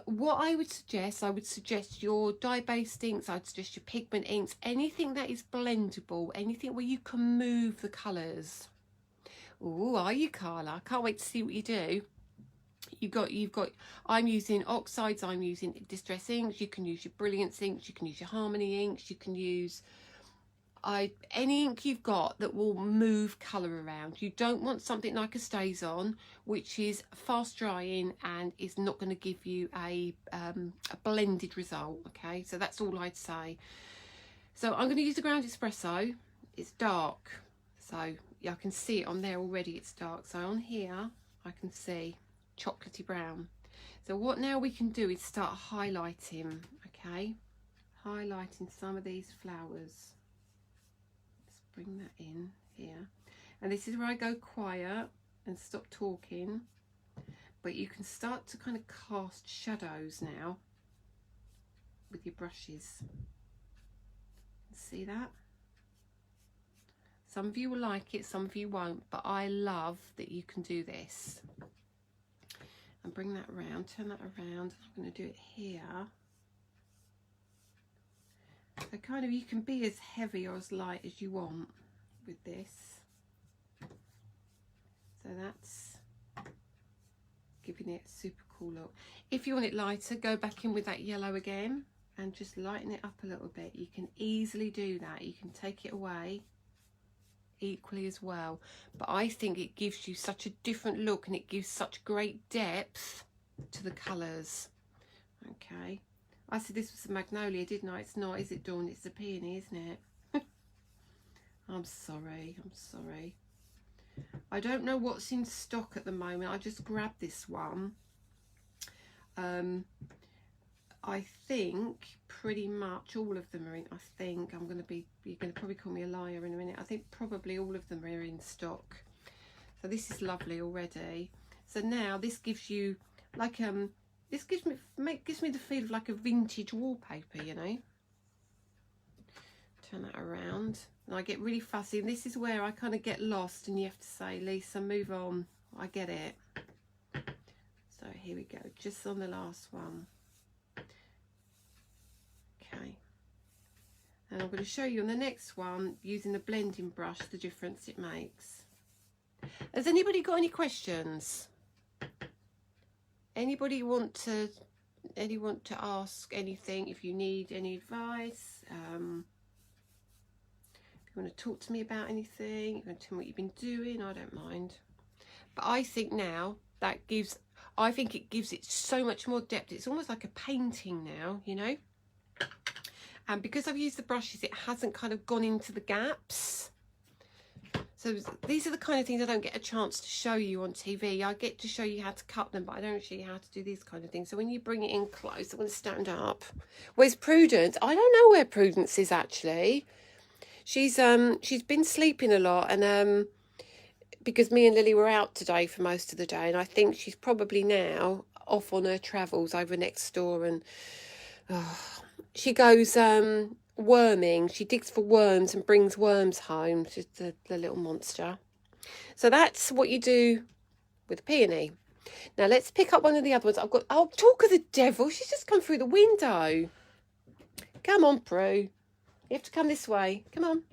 What I would suggest your dye-based inks. I'd suggest your pigment inks. Anything that is blendable. Anything where you can move the colours. Oh, are you, Carla? I can't wait to see what you do. You've got. I'm using oxides. I'm using distress inks. You can use your brilliance inks. You can use your harmony inks. You can use any ink you've got that will move colour around. You don't want something like a STAY-on, which is fast drying and is not going to give you a blended result. Okay, so that's all I'd say. So I'm going to use the ground espresso. It's dark, so yeah, I can see it on there already. It's dark. So on here I can see chocolatey brown. So what now we can do is start highlighting. Okay, highlighting some of these flowers. Bring that in here, and this is where I go quiet and stop talking, but you can start to kind of cast shadows now with your brushes. See that? Some of you will like it, some of you won't, but I love that you can do this. And bring that around, turn that around. I'm going to do it here. So kind of, you can be as heavy or as light as you want with this. So that's giving it a super cool look. If you want it lighter, go back in with that yellow again and just lighten it up a little bit. You can easily do that. You can take it away equally as well. But I think it gives you such a different look, and it gives such great depth to the colours. Okay. I said this was a magnolia, didn't I? It's not, is it, Dawn? It's a peony, isn't it? I'm sorry. I'm sorry. I don't know what's in stock at the moment. I just grabbed this one. I think pretty much all of them are in. I think you're going to probably call me a liar in a minute. I think probably all of them are in stock. So this is lovely already. So now this gives you like this gives me the feel of like a vintage wallpaper, you know. Turn that around, and I get really fussy, and this is where I kind of get lost, and you have to say, Lisa, move on. I get it. So here we go, just on the last one. Okay, and I'm going to show you on the next one using the blending brush the difference it makes. Has anybody got any questions? Anybody want to ask anything? If you need any advice, if you want to talk to me about anything, you want to tell me what you've been doing, I don't mind. But I think now that gives, I think it gives it so much more depth. It's almost like a painting now, you know. And because I've used the brushes, it hasn't kind of gone into the gaps. So these are the kind of things I don't get a chance to show you on TV. I get to show you how to cut them, but I don't show you how to do these kind of things. So when you bring it in close, I'm going to stand up. Where's Prudence? I don't know where Prudence is actually. She's been sleeping a lot, and because me and Lily were out today for most of the day, and I think she's probably now off on her travels over next door, and she goes worming. She digs for worms and brings worms home. She's the little monster. So that's what you do with a peony. Now let's pick up one of the other ones. I've got, oh, talk of the devil, she's just come through the window. Come on, Prue. You have to come this way. Come on.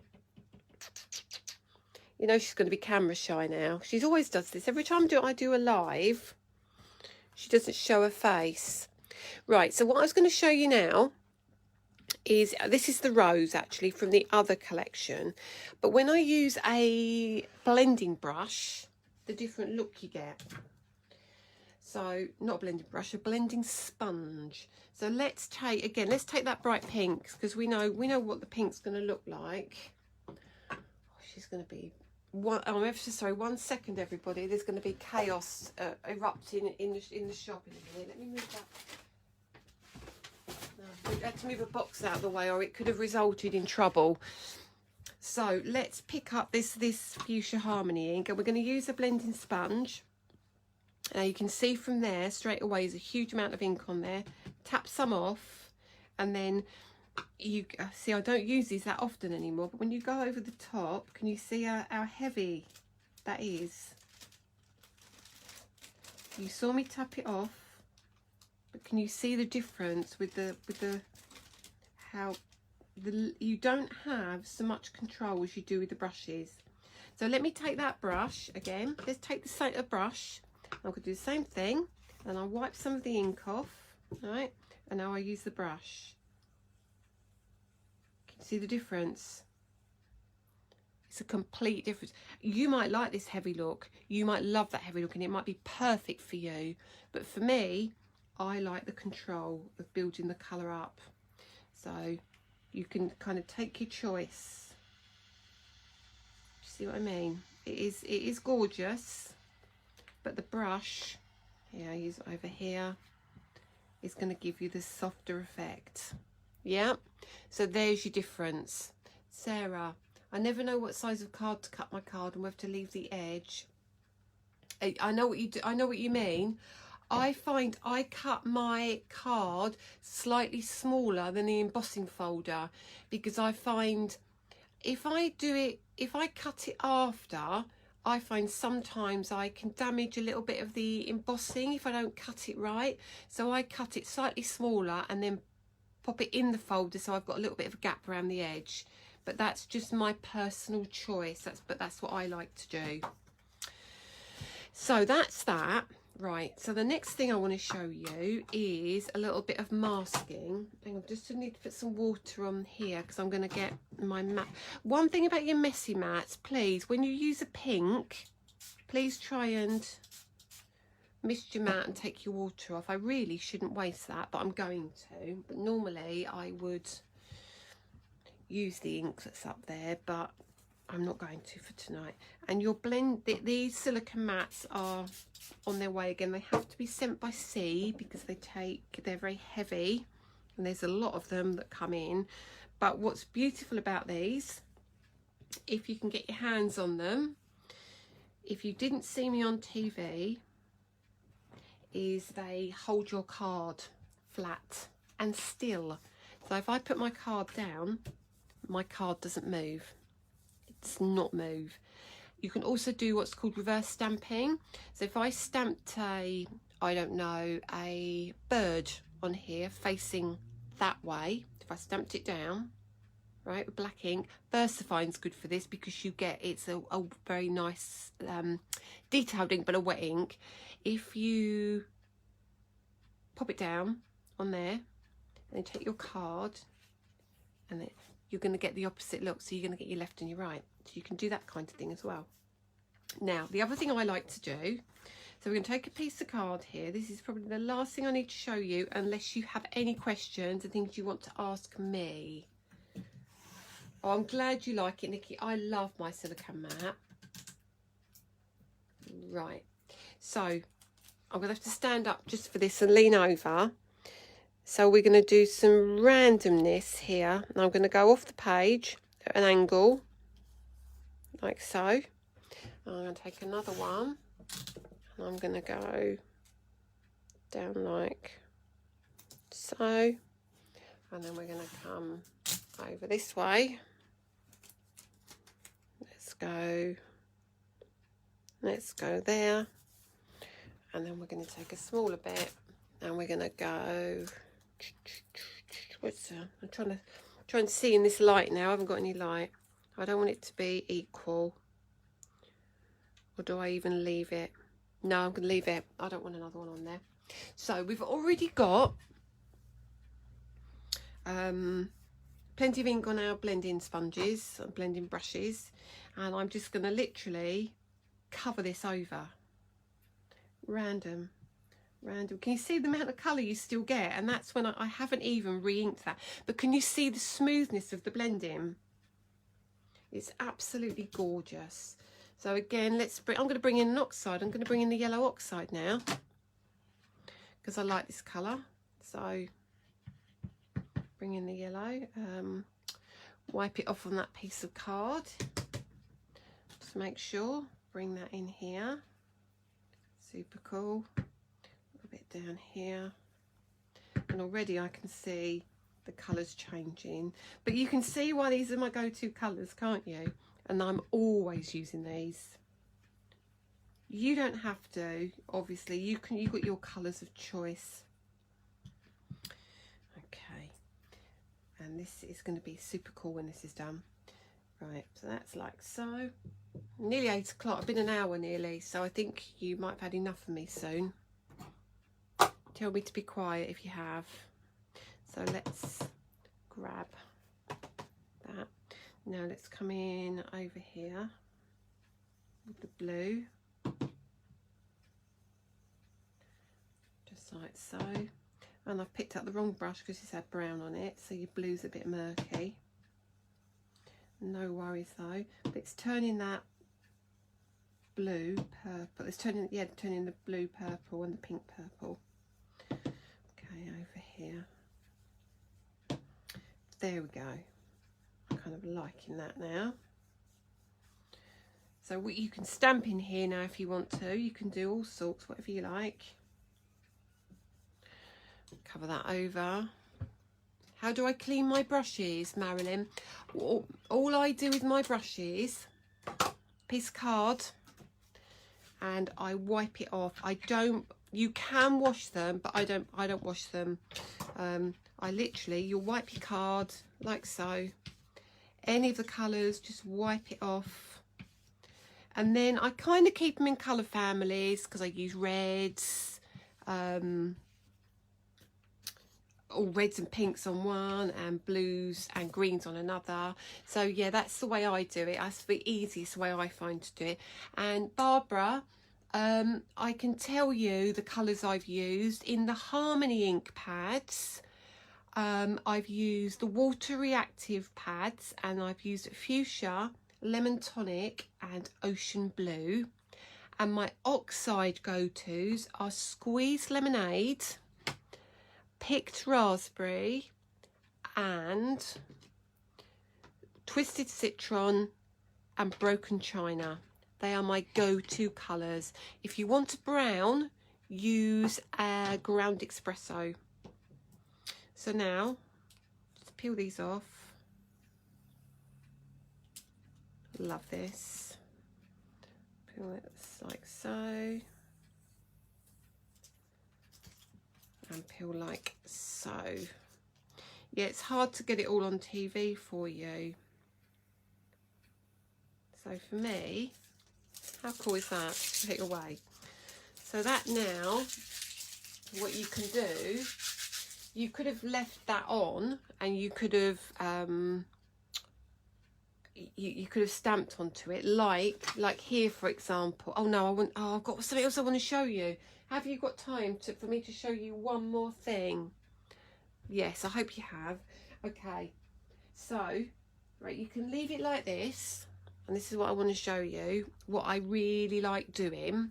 You know she's going to be camera shy now. She always does this. Every time I do a live, she doesn't show her face. Right, so what I was going to show you now is, this is the rose actually from the other collection. But when I use a blending brush, the different look you get. So, not a blending brush, a blending sponge. So let's take, again, let's take that bright pink, because we know what the pink's going to look like. Oh, she's going to be... I'm ever so sorry, 1 second everybody, there's going to be chaos erupting in the shop in a minute. Let me move that. No, we had to move a box out of the way or it could have resulted in trouble. So let's pick up this Fuchsia Harmony ink, and we're going to use a blending sponge. Now you can see from there straight away there's a huge amount of ink on there. Tap some off, and then you see I don't use these that often anymore, but when you go over the top, can you see how heavy that is? You saw me tap it off, but can you see the difference with the you don't have so much control as you do with the brushes. So let me take that brush again. Let's take the same brush. I'm going to do the same thing, and I'll wipe some of the ink off, right? And now I use the brush. Can you see the difference? It's a complete difference. You might like this heavy look. You might love that heavy look, and it might be perfect for you. But for me, I like the control of building the colour up. So you can kind of take your choice. See what I mean? It is gorgeous. But the brush, yeah, I use it over here, is going to give you the softer effect. Yeah, so there's your difference. Sarah, I never know what size of card to cut my card and whether to leave the edge. I know what you do. I know what you mean. I find I cut my card slightly smaller than the embossing folder, because I find if I cut it after, I find sometimes I can damage a little bit of the embossing if I don't cut it right. So I cut it slightly smaller and then pop it in the folder, so I've got a little bit of a gap around the edge. But that's just my personal choice. That's what I like to do. So that's that. Right, so the next thing I want to show you is a little bit of masking. Hang on, just need to put some water on here because I'm going to get my mat. One thing about your messy mats, please, when you use a pink, please try and mist your mat and take your water off. I really shouldn't waste that, but I'm going to. But normally I would use the ink that's up there, but I'm not going to for tonight. And you'll blend, these silicone mats are on their way again. They have to be sent by sea because they're very heavy, and there's a lot of them that come in. But what's beautiful about these, if you can get your hands on them, if you didn't see me on TV, is they hold your card flat and still. So if I put my card down, my card doesn't move. Does not move. You can also do what's called reverse stamping. So if I stamped a bird on here facing that way, if I stamped it down, right, with black ink, Versafine's good for this because it's a very nice detailed ink, but a wet ink. If you pop it down on there, and then take your card, and then you're going to get the opposite look. So you're going to get your left and your right. So you can do that kind of thing as well. Now, the other thing I like to do, so we're going to take a piece of card here. This is probably the last thing I need to show you, unless you have any questions and things you want to ask me. Oh, I'm glad you like it, Nikki. I love my silicone mat. Right, so I'm going to have to stand up just for this and lean over. So we're going to do some randomness here. And I'm going to go off the page at an angle, like so. And I'm going to take another one. And I'm going to go down like so. And then we're going to come over this way. Let's go there. And then we're going to take a smaller bit and we're going to go, I'm trying to see in this light now. I haven't got any light. I don't want it to be equal. Or do I even leave it? No, I'm going to leave it. I don't want another one on there. So we've already got plenty of ink on our blending sponges and blending brushes, and I'm just going to literally cover this over. Random. Can you see the amount of colour you still get? And that's when I haven't even re-inked that. But can you see the smoothness of the blending? It's absolutely gorgeous. So again, I'm going to bring in an oxide. I'm going to bring in the yellow oxide now, because I like this colour. So bring in the yellow. Wipe it off on that piece of card. Just make sure. Bring that in here. Super cool. A little bit down here. And already I can see the colours changing. But you can see why these are my go-to colours, can't you? And I'm always using these. You don't have to, obviously. You've got your colours of choice. Okay. And this is going to be super cool when this is done. Right, so that's like so. Nearly 8 o'clock. I've been an hour nearly, so I think you might have had enough of me soon. Tell me to be quiet if you have. So let's grab that. Now let's come in over here with the blue. Just like so. And I've picked up the wrong brush because it's had brown on it, so your blue's a bit murky. No worries though. But it's turning that blue purple. It's turning the blue purple and the pink purple. Okay, over here. There we go. I'm kind of liking that now. So you can stamp in here now if you want to. You can do all sorts, whatever you like. Cover that over. How do I clean my brushes, Marilyn? All I do with my brushes, piece of card, and I wipe it off. You can wash them, but I don't wash them. You'll wipe your card like so. Any of the colours, just wipe it off. And then I kind of keep them in colour families because I use reds, all reds and pinks on one, and blues and greens on another. So yeah, that's the way I do it. That's the easiest way I find to do it. And Barbara, I can tell you the colours I've used in the Harmony ink pads. I've used the water reactive pads, and I've used fuchsia, lemon tonic and ocean blue. And my oxide go-tos are squeezed lemonade, picked raspberry and twisted citron and broken china. They are my go-to colours. If you want a brown, use a ground espresso. So now, just peel these off. Love this. Peel it like so. And peel like so. Yeah, it's hard to get it all on TV for you. So for me, how cool is that? Put it away. So that now what you can do, you could have left that on, and you could have you could have stamped onto it, like here for example. Oh no, I've got something else I want to show you. Have you got time for me to show you one more thing? Yes, I hope you have. Okay, so right, you can leave it like this, and this is what I want to show you. What I really like doing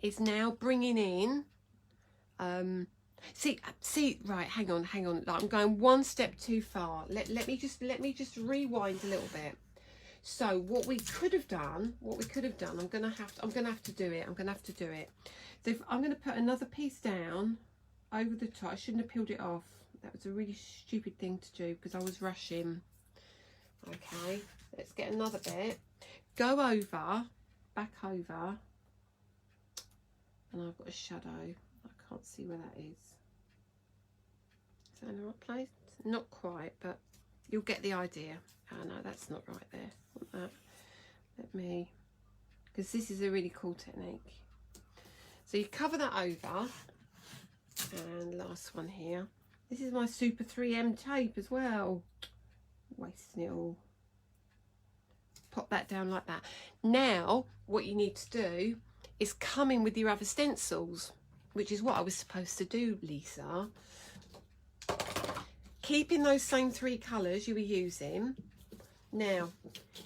is now bringing in see, right, hang on, like, I'm going one step too far. Let me just rewind a little bit. So what we could have done, I'm gonna have to do it. So if I'm gonna put another piece down over the top. I shouldn't have peeled it off. That was a really stupid thing to do because I was rushing. Okay, let's get another bit. Go over, back over, and I've got a shadow. I can't see where that is. Is that in the right place? Not quite, but you'll get the idea. Oh no, that's not right there. I want that. Let me, because this is a really cool technique. So you cover that over, and last one here. This is my Super 3M tape as well. Wasting it all. Pop that down like that. Now, what you need to do is come in with your other stencils, which is what I was supposed to do, Lisa. Keeping those same 3 colours you were using. Now,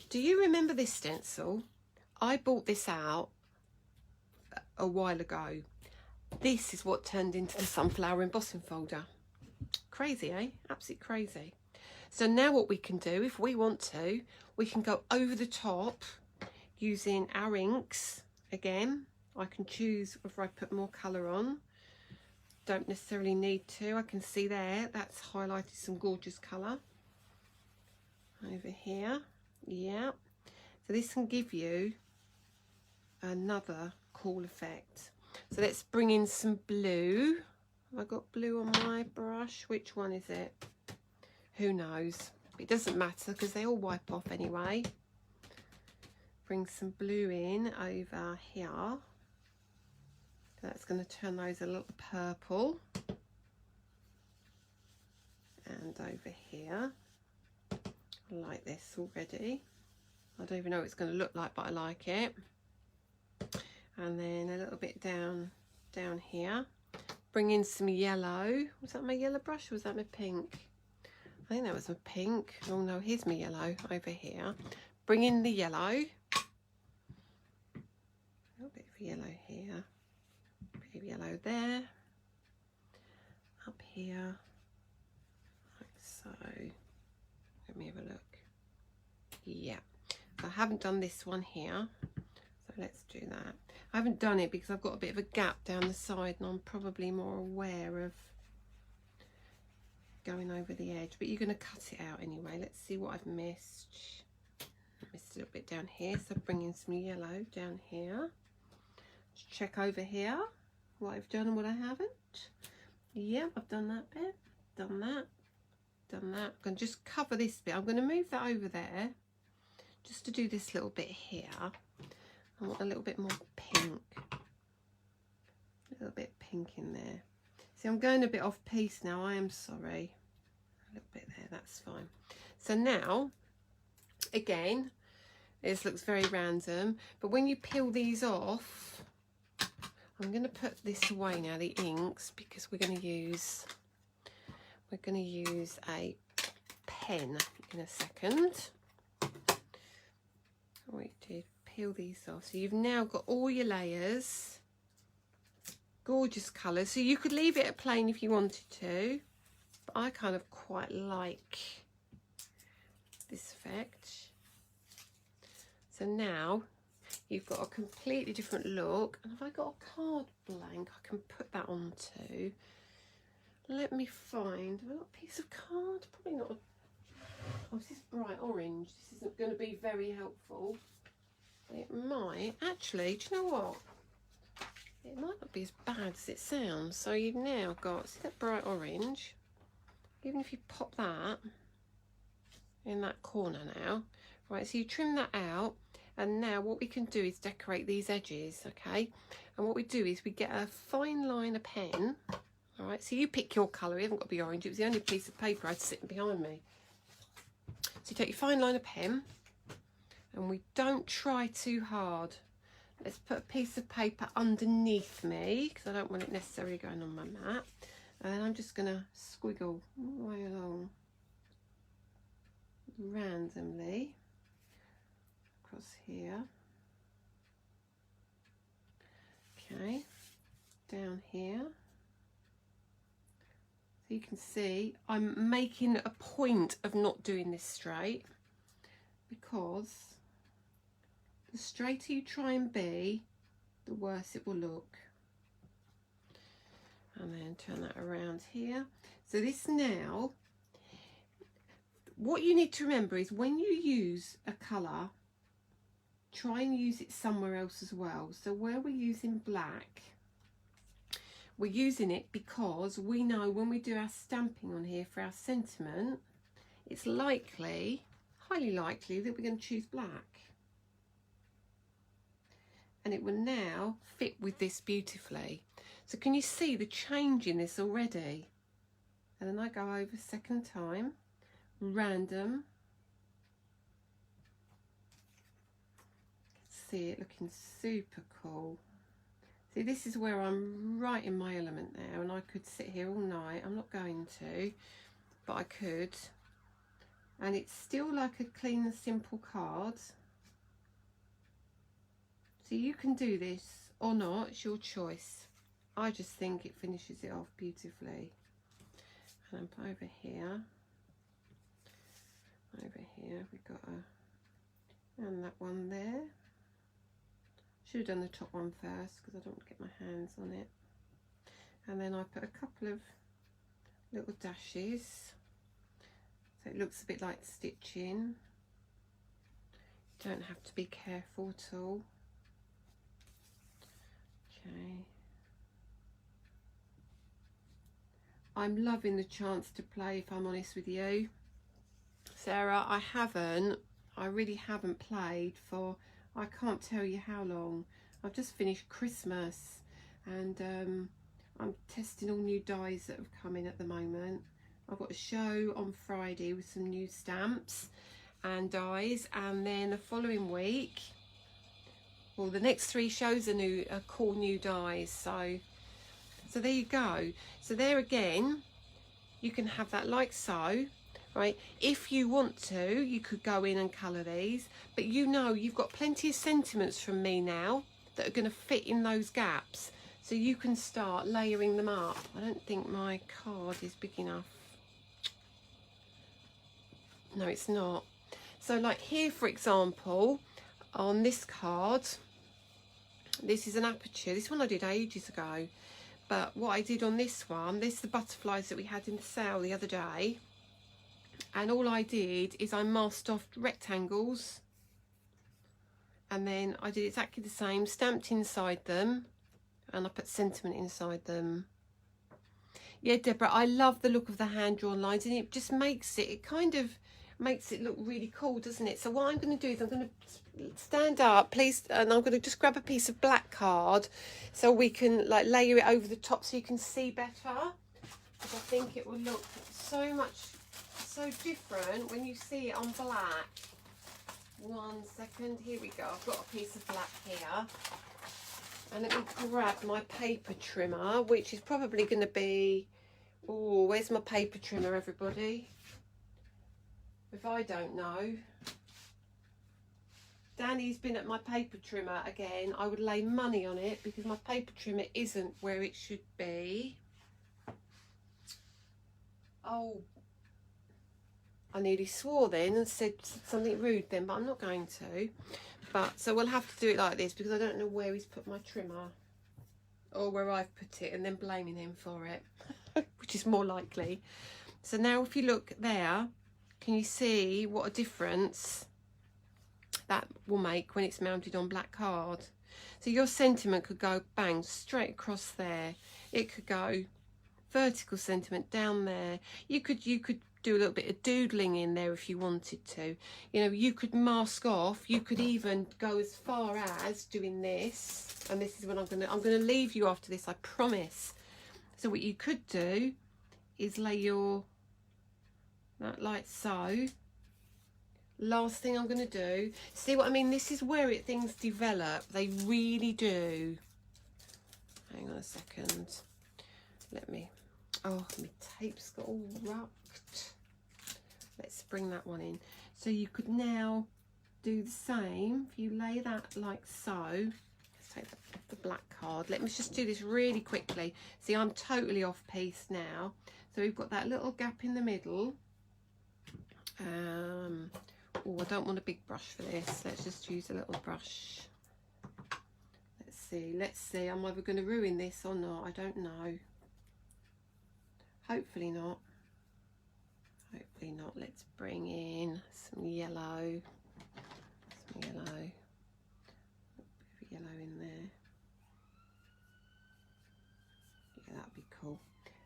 do you remember this stencil? I bought this out a while ago. This is what turned into the sunflower embossing folder. Crazy, eh? Absolutely crazy. So now what we can do, if we want to, we can go over the top using our inks. Again, I can choose whether I put more colour on. Don't necessarily need to. I can see there, that's highlighted some gorgeous colour. Over here, yeah. So this can give you another cool effect. So let's bring in some blue. Have I got blue on my brush? Which one is it? Who knows? It doesn't matter because they all wipe off anyway. Bring some blue in over here. That's going to turn those a little purple. And over here. I like this already. I don't even know what it's going to look like, but I like it. And then a little bit down here. Bring in some yellow. Was that my yellow brush or was that my pink? I think that was my pink. Oh no, here's my yellow over here. Bring in the yellow. A little bit of yellow here. A bit of yellow there. Up here. Like so. Let me have a look. Yeah. I haven't done this one here. So let's do that. I haven't done it because I've got a bit of a gap down the side and I'm probably more aware of going over the edge, but you're going to cut it out anyway. Let's see what I've missed. I missed a little bit down here, so bring in some yellow down here. Let's check over here what I've done and what I haven't. Yeah, I've done that bit, done that, done that. I'm going to just cover this bit. I'm going to move that over there just to do this little bit here. I want a little bit more pink. A little bit pink in there. See, I'm going a bit off piece now. I am sorry. A little bit there, that's fine. So now, again, this looks very random, but when you peel these off, I'm going to put this away now, the inks, because we're going to use a pen in a second. We did peel these off. So you've now got all your layers. Gorgeous colour. So you could leave it at plain if you wanted to, but I kind of quite like this effect. So now you've got a completely different look. And have I got a card blank I can put that onto? Let me find. Have I got a piece of card? Probably not. Oh, this is bright orange. This isn't going to be very helpful. It might. Actually, do you know what? It might not be as bad as it sounds. So you've now got, see that bright orange? Even if you pop that in that corner now. Right, so you trim that out And now what we can do is decorate these edges, okay? And what we do is we get a fine liner pen. All right, so you pick your colour. It hasn't got to be orange. It was the only piece of paper I had sitting behind me. So you take your fine liner pen, and we don't try too hard. Let's put a piece of paper underneath me, because I don't want it necessarily going on my mat. And then I'm just going to squiggle all the way along randomly across here. Okay, down here. So you can see I'm making a point of not doing this straight, because the straighter you try and be, the worse it will look. And then turn that around here. So this now, what you need to remember is when you use a colour, try and use it somewhere else as well. So where we're using black, we're using it because we know when we do our stamping on here for our sentiment, it's likely, highly likely, that we're going to choose black. And it will now fit with this beautifully. So can you see the change in this already? And then I go over second time, random. See it looking super cool. See, this is where I'm right in my element now, and I could sit here all night. I'm not going to, but I could. And it's still like a clean and simple card. So you can do this or not, it's your choice. I just think it finishes it off beautifully. And over here, we've got and that one there. Should have done the top one first because I don't want to get my hands on it. And then I put a couple of little dashes so it looks a bit like stitching. Don't have to be careful at all. Okay. I'm loving the chance to play, if I'm honest with you, Sarah. I really haven't played for, I can't tell you how long. I've just finished Christmas, and I'm testing all new dies that have come in at the moment. I've got a show on Friday with some new stamps and dies, and then the following week, well, the next 3 shows are cool new dies. So there you go. So there again, you can have that like so, right? If you want to, you could go in and colour these, but you know you've got plenty of sentiments from me now that are going to fit in those gaps, so you can start layering them up. I don't think my card is big enough. No, it's not. So like here, for example, on this card, this is an aperture. This one I did ages ago. But what I did on this one, this is the butterflies that we had in the sale the other day. And all I did is I masked off rectangles. And then I did exactly the same, stamped inside them. And I put sentiment inside them. Yeah, Deborah, I love the look of the hand-drawn lines. And it just makes it kind of makes it look really cool, doesn't it? So what I'm going to do is I'm going to stand up, please, and I'm going to just grab a piece of black card so we can like layer it over the top so you can see better, because I think it will look so different when you see it on black. 1 second, here we go. I've got a piece of black here, and let me grab my paper trimmer, which is probably going to be, oh, where's my paper trimmer, everybody? If I don't know. Danny's been at my paper trimmer again. I would lay money on it because my paper trimmer isn't where it should be. Oh, I nearly swore then and said something rude then, but I'm not going to. But so we'll have to do it like this because I don't know where he's put my trimmer or where I've put it and then blaming him for it, which is more likely. So now if you look there, can you see what a difference that will make when it's mounted on black card? So your sentiment could go bang straight across there. It could go vertical sentiment down there. You could do a little bit of doodling in there if you wanted to. You know, you could mask off, you could even go as far as doing this, and this is when I'm gonna leave you after this, I promise. So what you could do is lay your, that like so. Last thing I'm going to do, see what I mean, this is where things develop, they really do. Hang on a second, let me, oh, my tape's got all rucked. Let's bring that one in. So you could now do the same, if you lay that like so. Let's take the black card, let me just do this really quickly. See, I'm totally off piece now. So we've got that little gap in the middle. Oh, I don't want a big brush for this. Let's just use a little brush. Let's see. I'm either going to ruin this or not. I don't know. Hopefully not. Hopefully not. Let's bring in some yellow. Some yellow. A bit of yellow in there. Yeah, that'd be cool.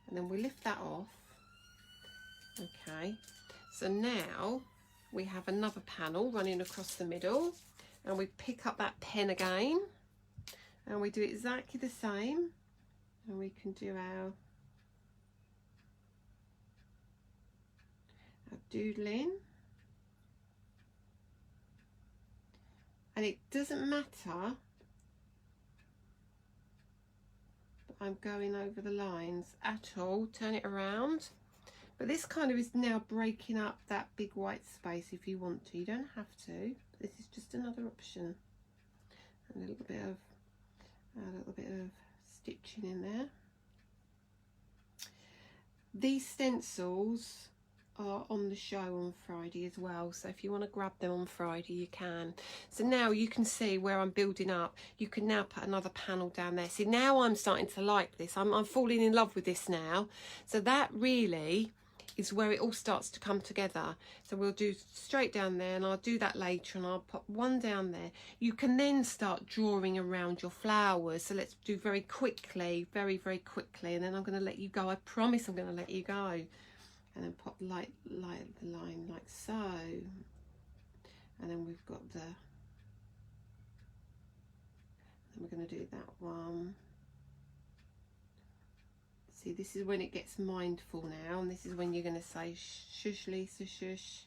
And then we lift that off. Okay. So now we have another panel running across the middle, and we pick up that pen again, and we do exactly the same, and we can do our doodling. And it doesn't matter that I'm going over the lines at all. Turn it around. But this kind of is now breaking up that big white space if you want to. You don't have to. This is just another option. And a little bit of stitching in there. These stencils are on the show on Friday as well, so if you want to grab them on Friday you can. So now you can see where I'm building up. You can now put another panel down there. See, now I'm starting to like this. I'm falling in love with this now. So that really is where it all starts to come together. So we'll do straight down there, and I'll do that later, and I'll put one down there. You can then start drawing around your flowers. So let's do very quickly, very quickly, and then I'm going to let you go. I promise I'm going to let you go. And then pop light the line like so, and then we've got the, then we're going to do that one. See, this is when it gets mindful now, and this is when you're going to say shush Lisa, shush,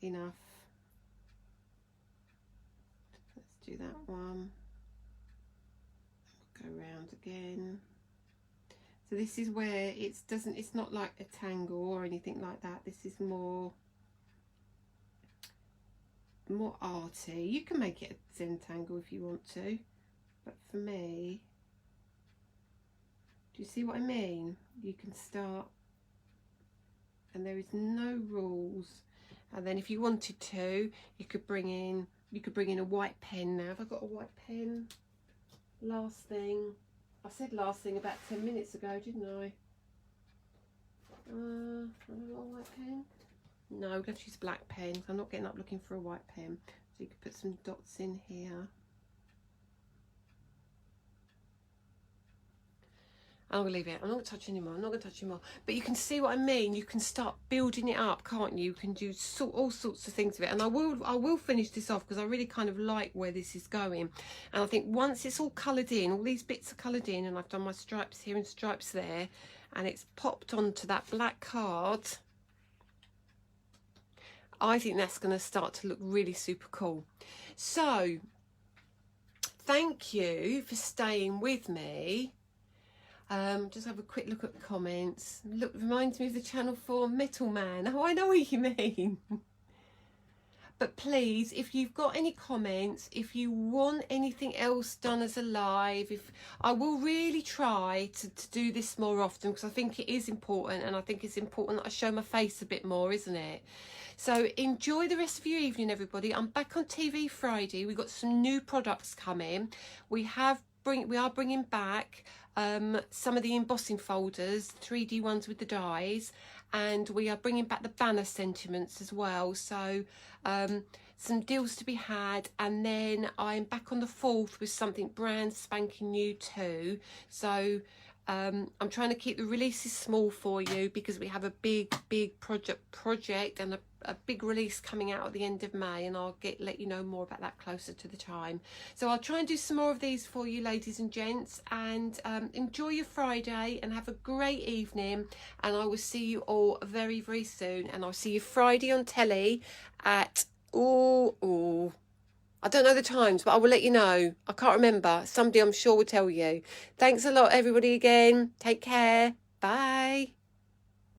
enough. Let's do that one. Go around again. So this is where it's not like a tangle or anything like that. This is more arty. You can make it a Zentangle if you want to, but for me, do you see what I mean? You can start, and there is no rules. And then if you wanted to, you could bring in a white pen. Now, have I got a white pen? Last thing. I said last thing about 10 minutes ago, didn't I? Have I got a white pen? No, we're going to use a black pen. I'm not getting up looking for a white pen. So you could put some dots in here. I'm going to leave it. I'm not going to touch anymore. I'm not going to touch anymore. But you can see what I mean. You can start building it up, can't you? You can do all sorts of things with it. And I will finish this off because I really kind of like where this is going. And I think once it's all coloured in, all these bits are coloured in, and I've done my stripes here and stripes there, and it's popped onto that black card, I think that's going to start to look really super cool. So, thank you for staying with me. Just have a quick look at the comments. Look, reminds me of the Channel 4 Metal Man. Oh, I know what you mean. But please, if you've got any comments, if you want anything else done as a live, I will really try to do this more often, because I think it is important, and I think it's important that I show my face a bit more, isn't it? So enjoy the rest of your evening, everybody. I'm back on TV Friday. We've got some new products coming. We are bringing back some of the embossing folders, 3D ones with the dies, and we are bringing back the banner sentiments as well. So some deals to be had, and then I'm back on the 4th with something brand spanking new too. So I'm trying to keep the releases small for you because we have a big project and a big release coming out at the end of May, and I'll let you know more about that closer to the time. So I'll try and do some more of these for you, ladies and gents, and enjoy your Friday and have a great evening, and I will see you all very, very soon. And I'll see you Friday on telly at I don't know the times, but I will let you know. I can't remember. Somebody I'm sure will tell you. Thanks a lot, everybody, again. Take care. Bye.